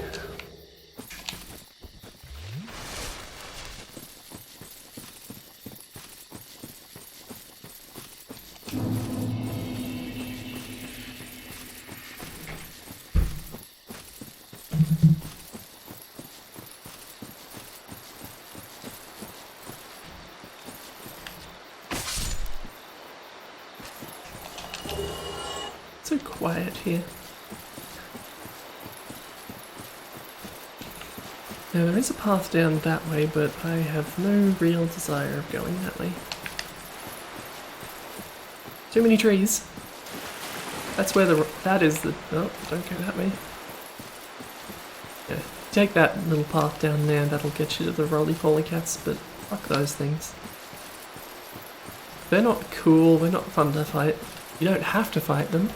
So quiet here. Now there is a path down that way, but I have no real desire of going that way. Too many trees. That's where that is the, oh, don't go that way. Yeah, take that little path down there, that'll get you to the roly-poly cats, but fuck those things. They're not cool, they're not fun to fight. You don't have to fight them.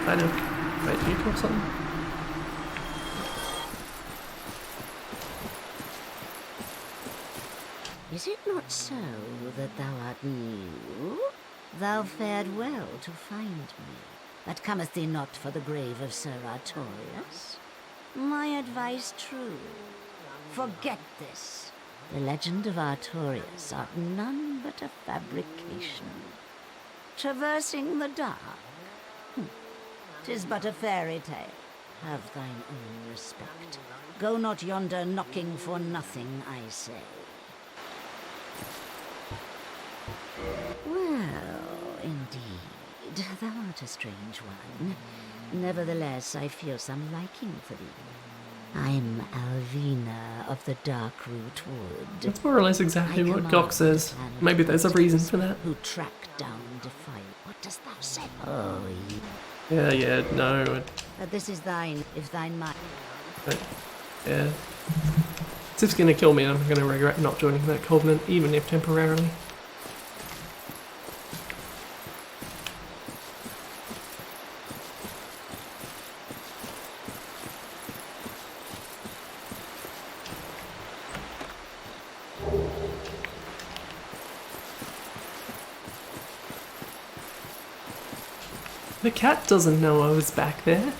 Kind of right vehicle or something. Is it not so that thou art new? Thou fared well to find me, but cometh thee not for the grave of Sir Artorias? My advice true. Forget this. The legend of Artorias art none but a fabrication. Traversing the dark? 'Tis but a fairy tale. Have thine own respect. Go not yonder knocking for nothing, I say. Well, indeed, thou art a strange one. Nevertheless, I feel some liking for thee. I'm Alvina of the Darkroot Wood. That's more or less exactly what Gok says. Maybe there's a reason for that. Who track down Defile. What dost thou say? Oh, Yeah, no. but this is thine, if thine might. Yeah. Sif's gonna kill me and I'm gonna regret not joining that covenant, even if temporarily. The cat doesn't know I was back there.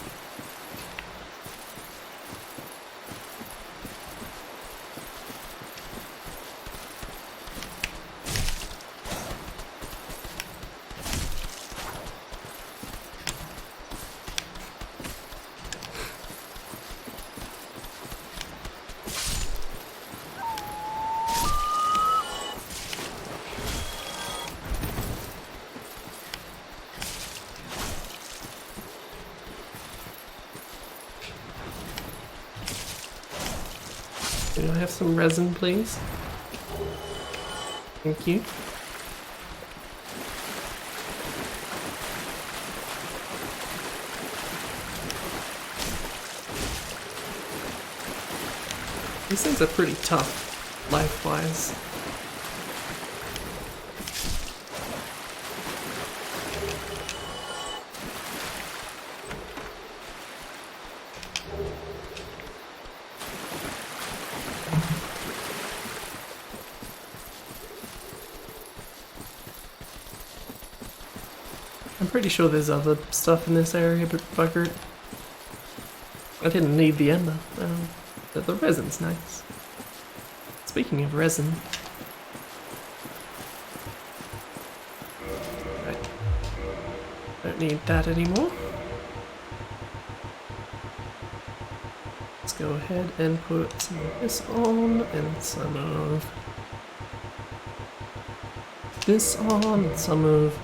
Can I have some resin, please? Thank you. These things are pretty tough, life-wise. I'm pretty sure there's other stuff in this area, but bugger it. I didn't need the ember. But the resin's nice. Speaking of resin. Right. Don't need that anymore. Let's go ahead and put some of this on and some of this on and some of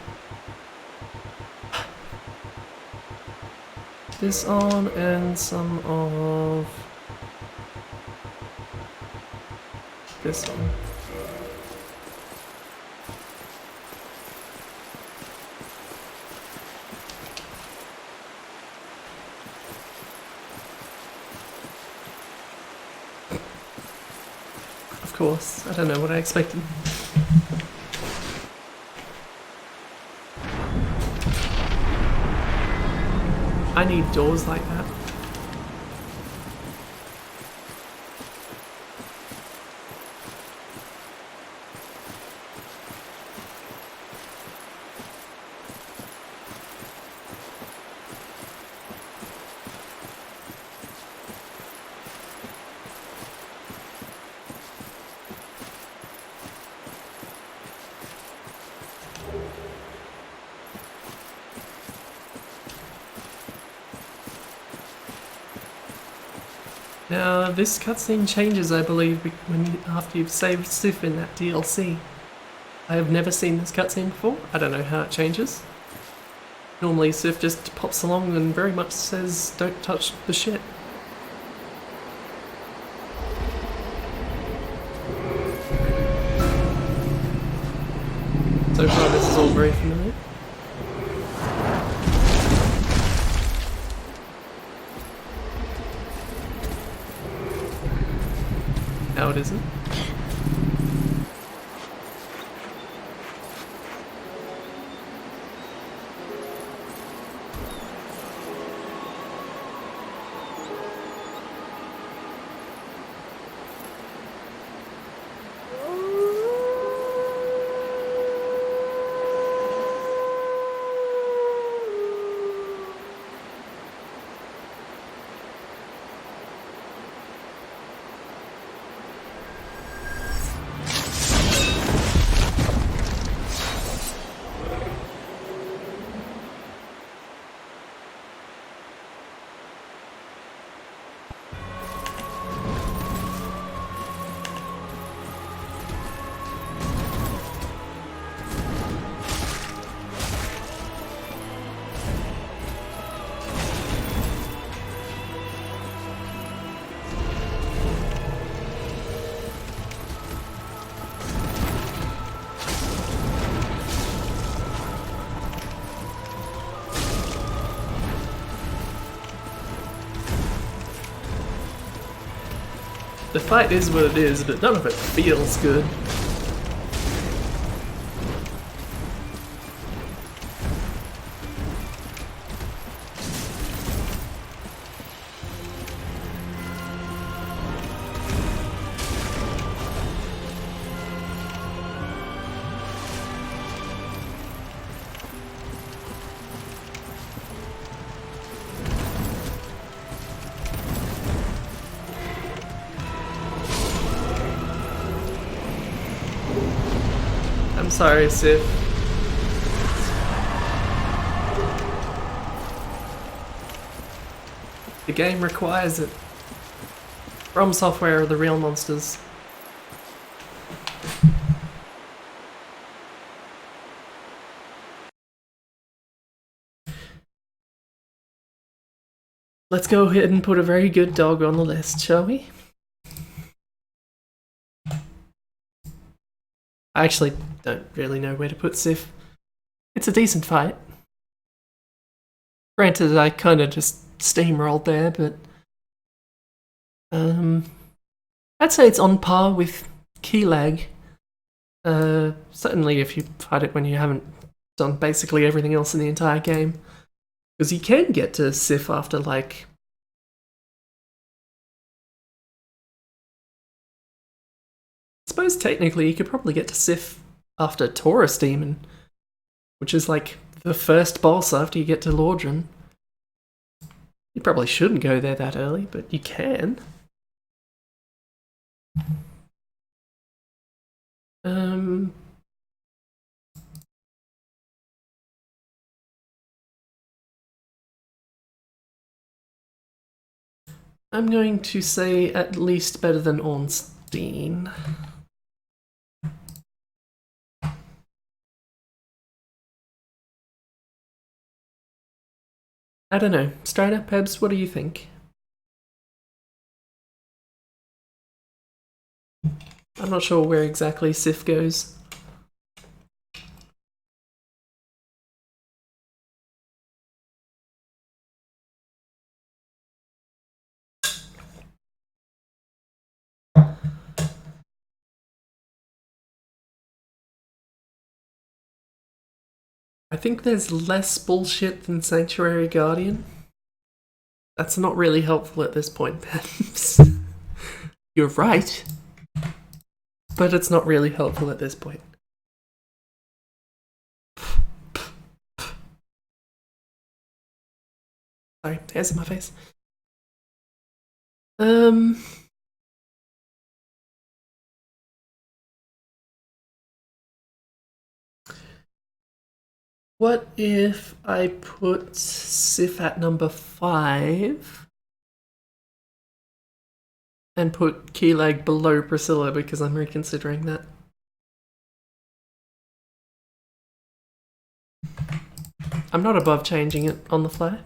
this on and some of this one. Of course, I don't know what I expected. I need doors like that. Now, this cutscene changes, I believe, after you've saved Sif in that DLC. I have never seen this cutscene before. I don't know how it changes. Normally, Sif just pops along and very much says, "Don't touch the shit." So far, this is all very familiar. Now it isn't. The fight is what it is, but none of it feels good. I'm sorry, Sif. The game requires it. From Software are the real monsters. Let's go ahead and put a very good dog on the list, shall we? I actually don't really know where to put Sif. It's a decent fight. Granted, I kind of just steamrolled there, but I'd say it's on par with Keylag. Certainly if you fight it when you haven't done basically everything else in the entire game. Because you can get to Sif after, like, I suppose technically you could probably get to Sif after Taurus Demon, which is like the first boss after you get to Lordran. You probably shouldn't go there that early, but you can. I'm going to say at least better than Ornstein. I don't know. Strider, Pebs, what do you think? I'm not sure where exactly Sif goes. I think there's less bullshit than Sanctuary Guardian. That's not really helpful at this point, Peps. You're right. But it's not really helpful at this point. Sorry, hairs in my face. What if I put Sif at number 5 and put Keylag below Priscilla because I'm reconsidering that? I'm not above changing it on the fly.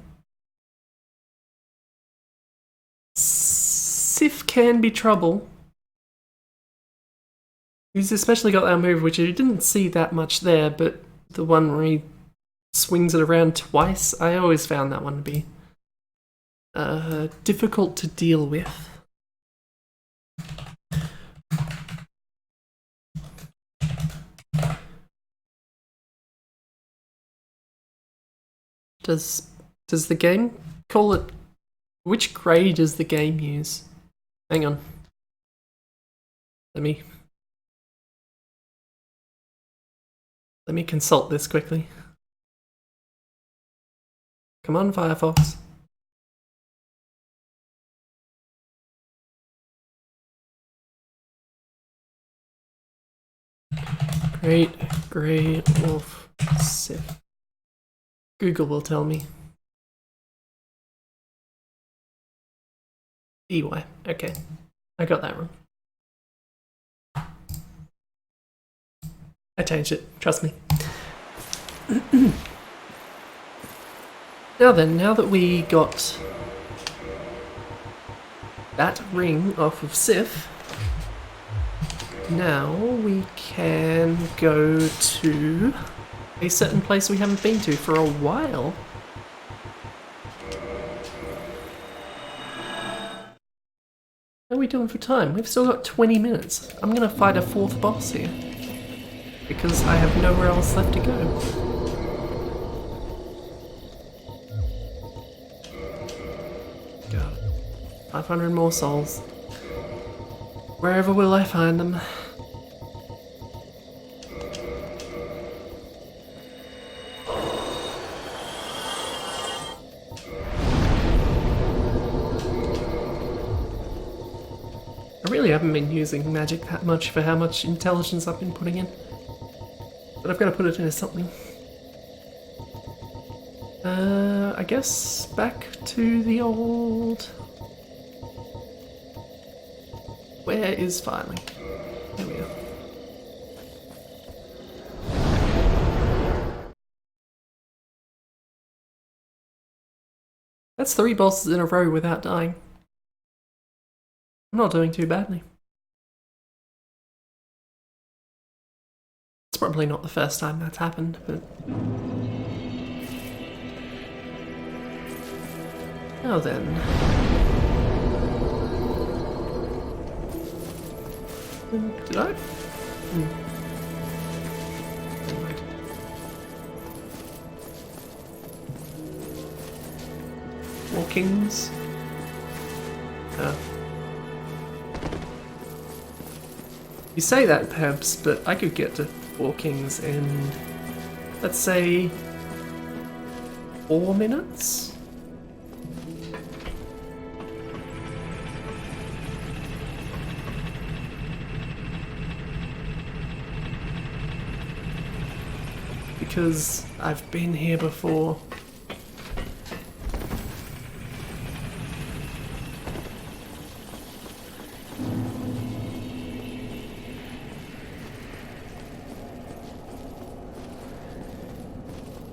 Sif can be trouble. He's especially got that move, which you didn't see that much there, but the one where he swings it around twice, I always found that one to be difficult to deal with. Does the game call it? Which grade does the game use? Hang on. Let me consult this quickly. Come on, Firefox. Great Grey Wolf Sif. Google will tell me. EY. Okay. I got that wrong. I changed it. Trust me. Now then, now that we got that ring off of Sif, now we can go to a certain place we haven't been to for a while. How are we doing for time? We've still got 20 minutes. I'm gonna fight a 4th boss here because I have nowhere else left to go. God. 500 more souls. Wherever will I find them? I really haven't been using magic that much for how much intelligence I've been putting in. But I've got to put it into something. I guess back to the old... Where is filing? There we go. That's 3 bosses in a row without dying. I'm not doing too badly. It's probably not the first time that's happened, but... Now then... Did I? Never mind. Walkings. You say that, Pebs, but I could get to Walkings in, let's say, 4 minutes? Because I've been here before.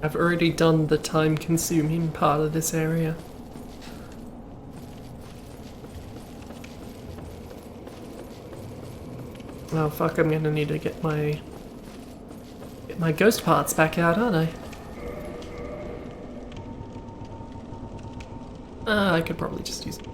I've already done the time-consuming part of this area. Oh fuck, I'm gonna need to get my ghost parts back out, aren't I? I could probably just use it.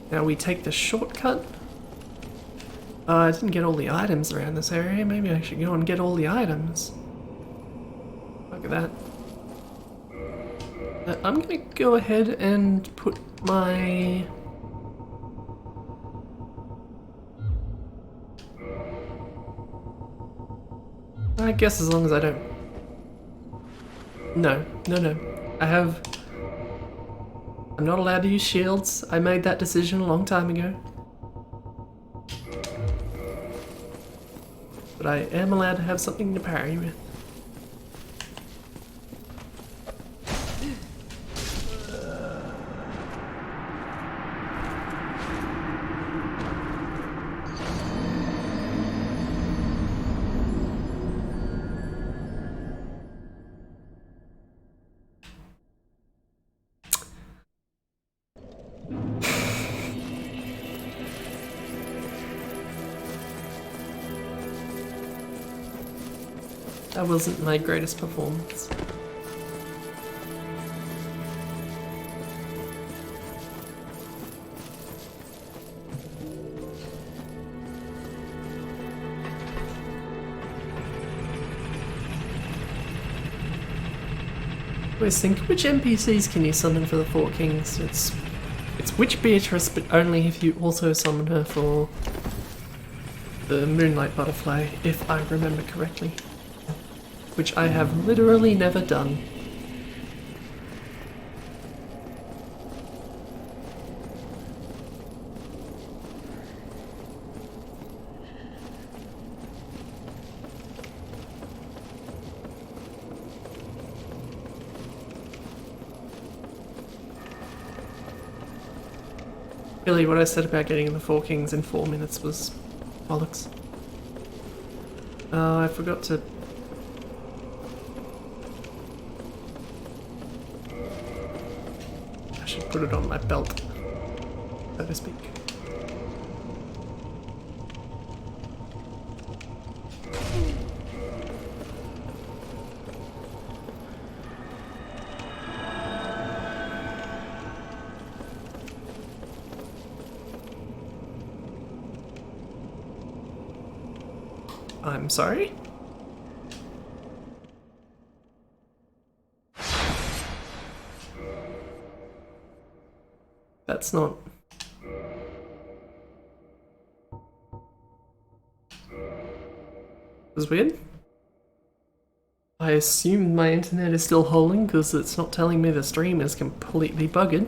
Now we take the shortcut. I didn't get all the items around this area. Maybe I should go and get all the items. Look at that. I'm gonna go ahead and put my... I guess as long as I don't... No. I have... I'm not allowed to use shields. I made that decision a long time ago. But I am allowed to have something to parry with. That wasn't my greatest performance. Always think, which NPCs can you summon for the Four Kings? It's Witch Beatrice, but only if you also summon her for the Moonlight Butterfly, if I remember correctly. Which I have literally never done. Really, what I said about getting the Four Kings in 4 minutes was bollocks. Oh, I forgot to... put it on my belt, so to speak. I'm sorry? That's not... That's weird. I assume my internet is still holding because it's not telling me the stream is completely bugged.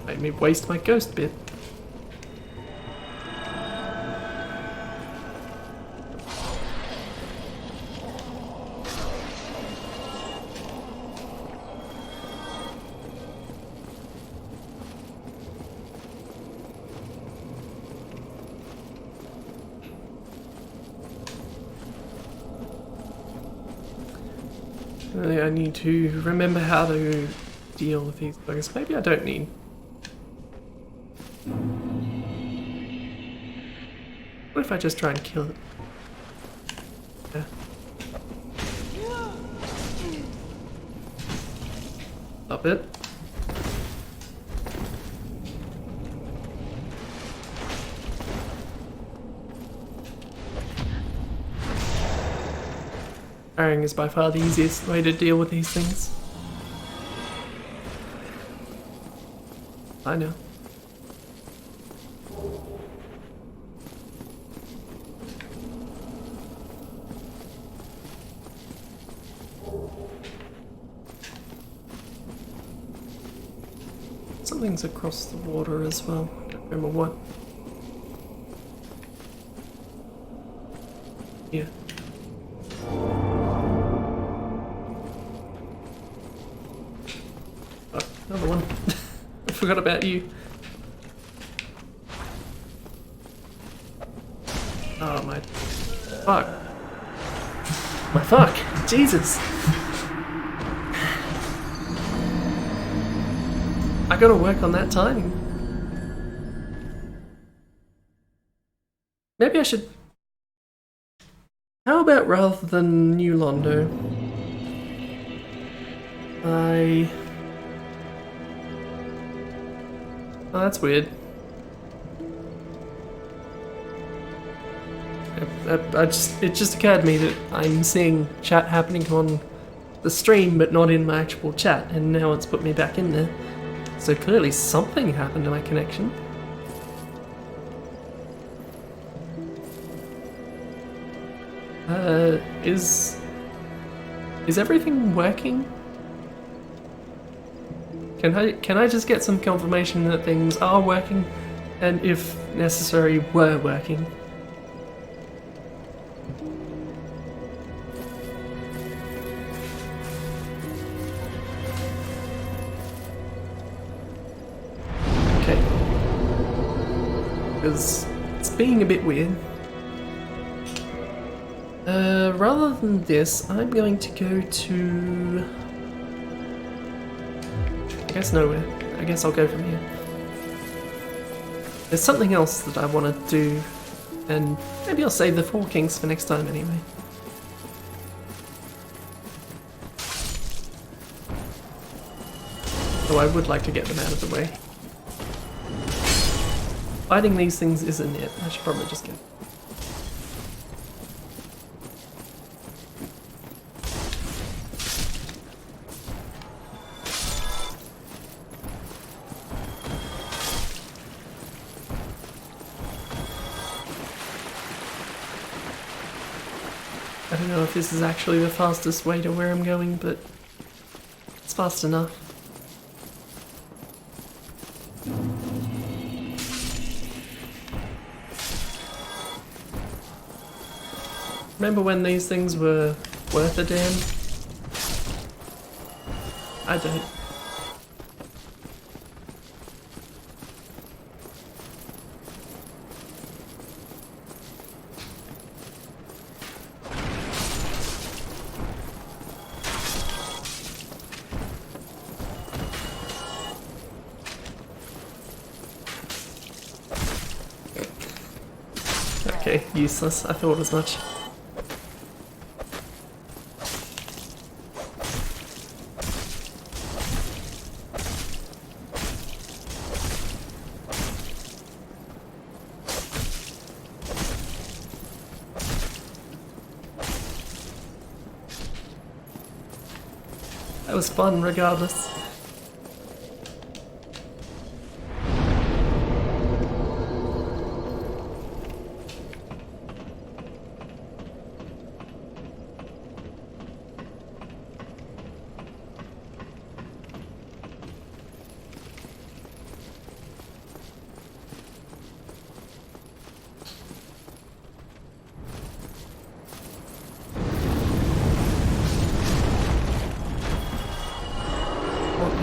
Made me waste my ghost bit. I need to remember how to deal with these buggers. Maybe I don't need. What if I just try and kill it? Yeah. Stop it. Parrying is by far the easiest way to deal with these things. I know. Something's across the water as well. I don't remember what. Yeah. another one. I forgot about you. Oh my fuck. My fuck! Jesus! I gotta work on that timing. Maybe I should... How about rather than New Londo, Oh, that's weird. It just occurred to me that I'm seeing chat happening on the stream but not in my actual chat, and now it's put me back in there. So clearly something happened to my connection. Is everything working? Can I just get some confirmation that things are working, and if necessary, were working? Okay. Because it's being a bit weird. Rather than this, I'm going to go to... I guess nowhere. I guess I'll go from here. There's something else that I want to do, and maybe I'll save the Four Kings for next time anyway. Though I would like to get them out of the way. Fighting these things isn't it. I should probably just get... I don't know if this is actually the fastest way to where I'm going, but it's fast enough. Remember when these things were worth a damn? I don't. Okay, useless. I thought as much. That was fun regardless.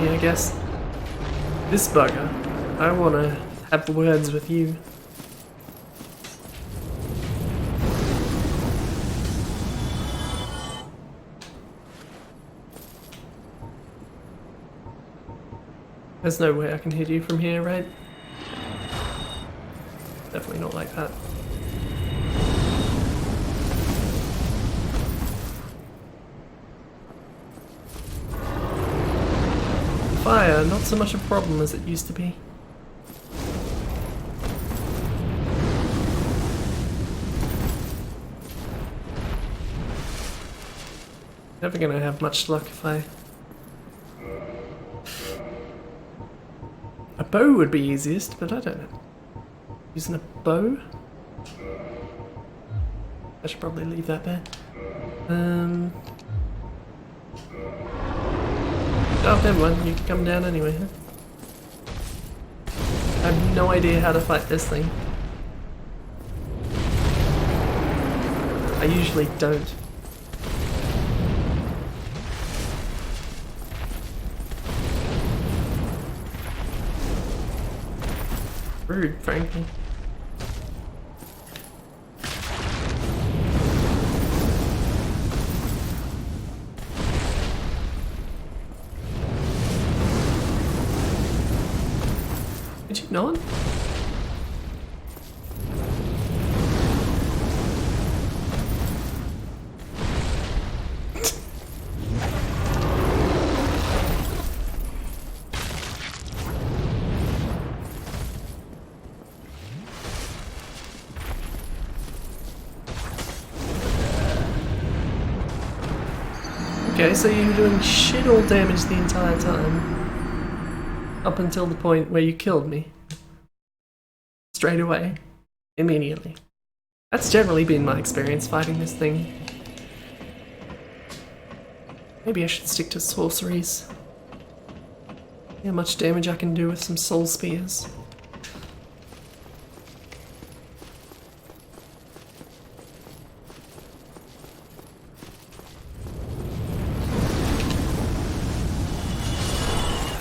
I guess. This bugger. I wanna have words with you. There's no way I can hit you from here, right? Definitely not like that. Fire, not so much a problem as it used to be. Never gonna have much luck if I... A bow would be easiest, but I don't know. Using a bow? I should probably leave that there. Oh, never mind. You can come down anyway, huh? I have no idea how to fight this thing. I usually don't. Rude, frankly. Did you not? Okay, so you were doing shit all damage the entire time. Up until the point where you killed me. Straight away. Immediately. That's generally been my experience fighting this thing. Maybe I should stick to sorceries. See how much damage I can do with some soul spears.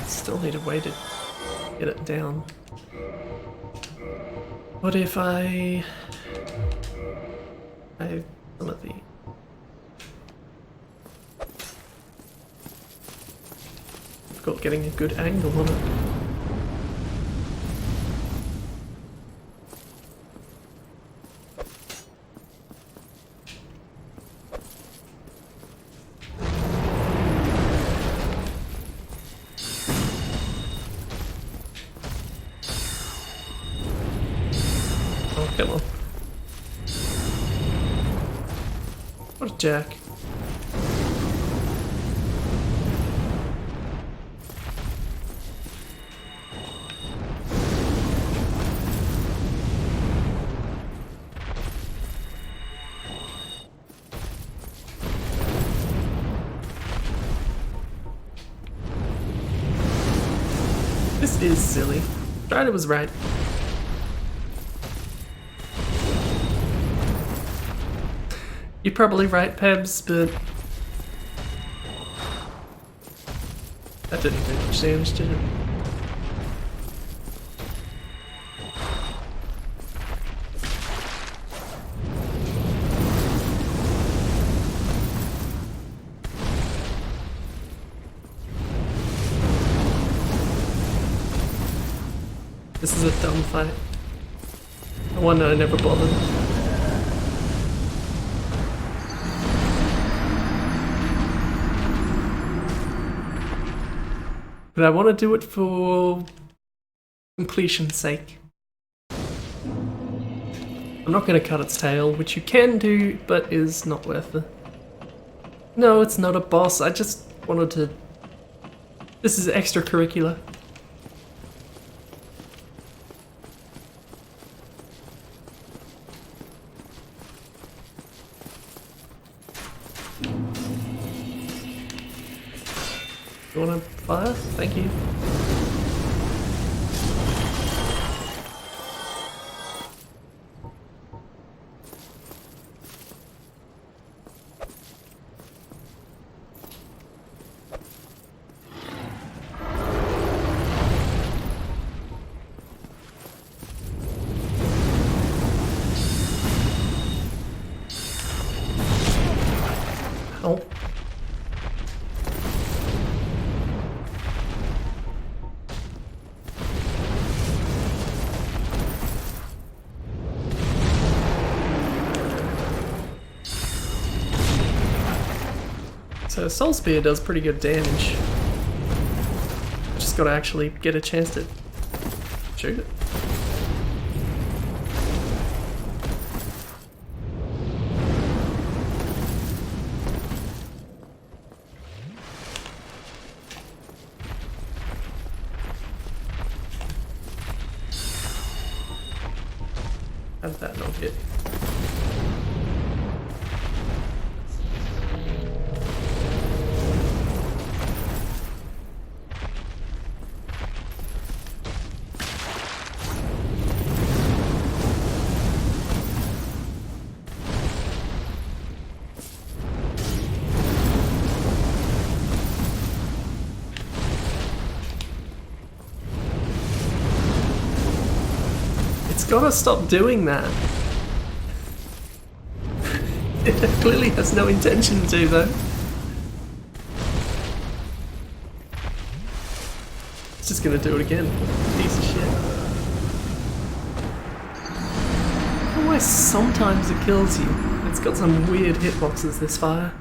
Still need a way to get it down. What if I some of the difficult getting a good angle on it. Oh, come on. What a jack. This is silly. Strider was right. You're probably right, Pebs, but that didn't do much damage, did it? This is a dumb fight. No wonder I never bothered. But I want to do it for completion's sake. I'm not going to cut its tail, which you can do, but is not worth it. No, it's not a boss. I just wanted to... This is extracurricular. You wanna fire? Thank you. Oh. So Soul Spear does pretty good damage. Just gotta actually get a chance to shoot it. How did that not hit? It's gotta stop doing that. It clearly has no intention to, though. It's just gonna do it again. Piece of shit. I don't know why sometimes it kills you. It's got some weird hitboxes, this fire.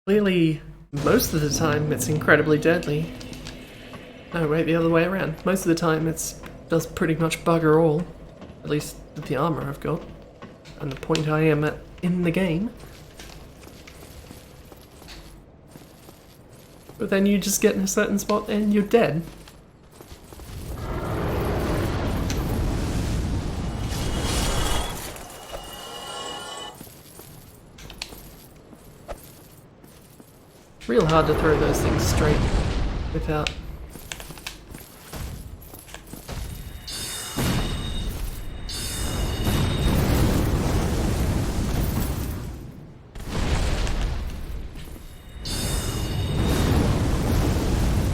Clearly, most of the time it's incredibly deadly. No, wait, the other way around. Most of the time it does pretty much bugger all. At least with the armor I've got. And the point I am at in the game. But then you just get in a certain spot and you're dead. Real hard to throw those things straight without.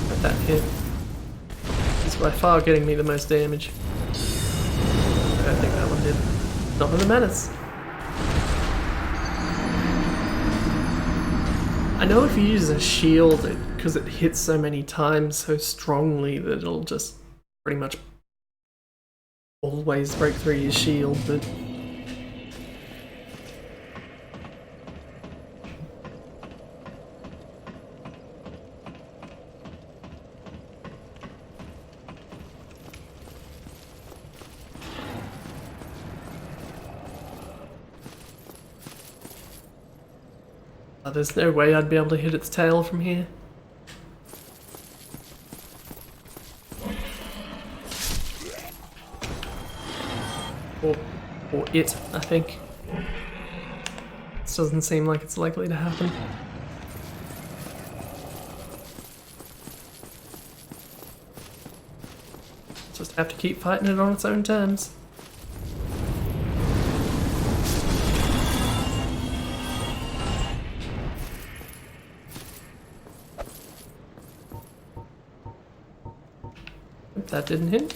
Let that hit. It's by far getting me the most damage. I don't think that one did. Not with the menace. I know if you use a shield, because it hits so many times so strongly that it'll just pretty much always break through your shield, but there's no way I'd be able to hit its tail from here. Or it, I think. This doesn't seem like it's likely to happen. Just have to keep fighting it on its own terms. That didn't hit.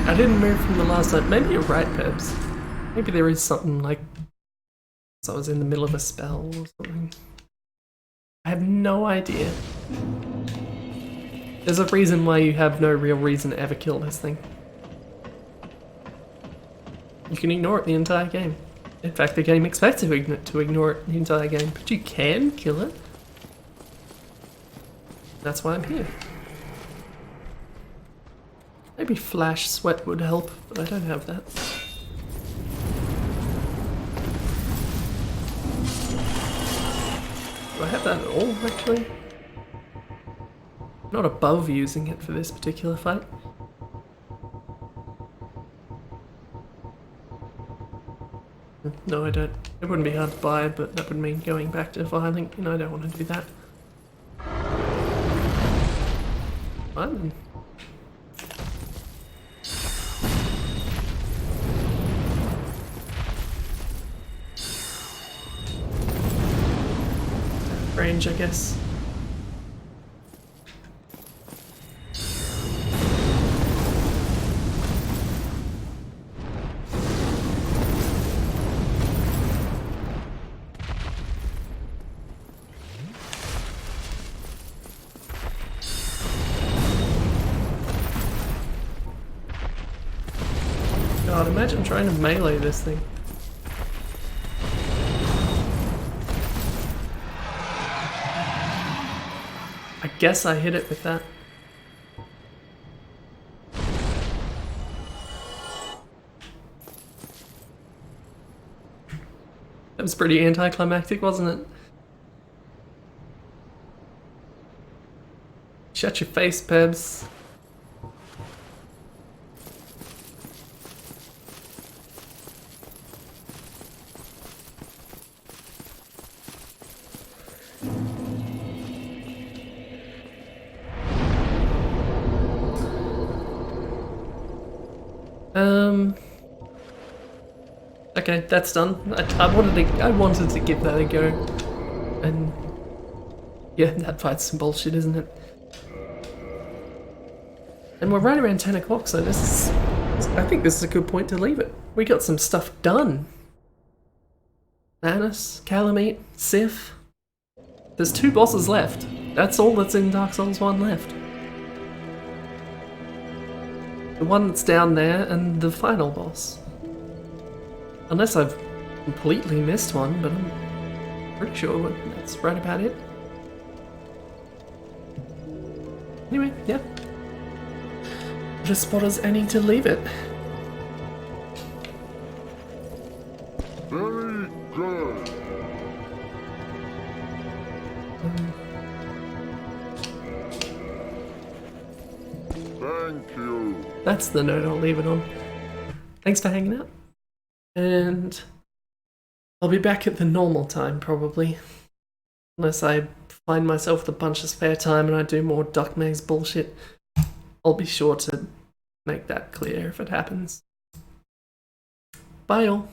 I didn't move from the last time. Maybe you're right, Pebs. Maybe there is something like I was in the middle of a spell or something. I have no idea. There's a reason why you have no real reason to ever kill this thing. You can ignore it the entire game. In fact, the game expects you to ignore it the entire game, but you can kill it. That's why I'm here. Maybe Flash Sweat would help, but I don't have that. Do I have that at all, actually? I'm not above using it for this particular fight. No, I don't. It wouldn't be hard to buy, but that would mean going back to Violink, and I don't want to do that. Fine then. Range, I guess. God, imagine trying to melee this thing. I guess I hit it with that. That was pretty anticlimactic, wasn't it? Shut your face, Pebs. Okay, that's done. I wanted to give that a go, and yeah, that fight's some bullshit, isn't it? And we're right around 10 o'clock, so I think this is a good point to leave it. We got some stuff done. Manus, Calamite, Sif. There's 2 bosses left. That's all that's in Dark Souls 1 left. The one that's down there and the final boss. Unless I've completely missed one, but I'm pretty sure that's right about it. Anyway, yeah. The spotters any to leave it. Very good. Thank you. That's the note I'll leave it on. Thanks for hanging out. And I'll be back at the normal time, probably. Unless I find myself with a bunch of spare time and I do more Duck Maze bullshit. I'll be sure to make that clear if it happens. Bye all.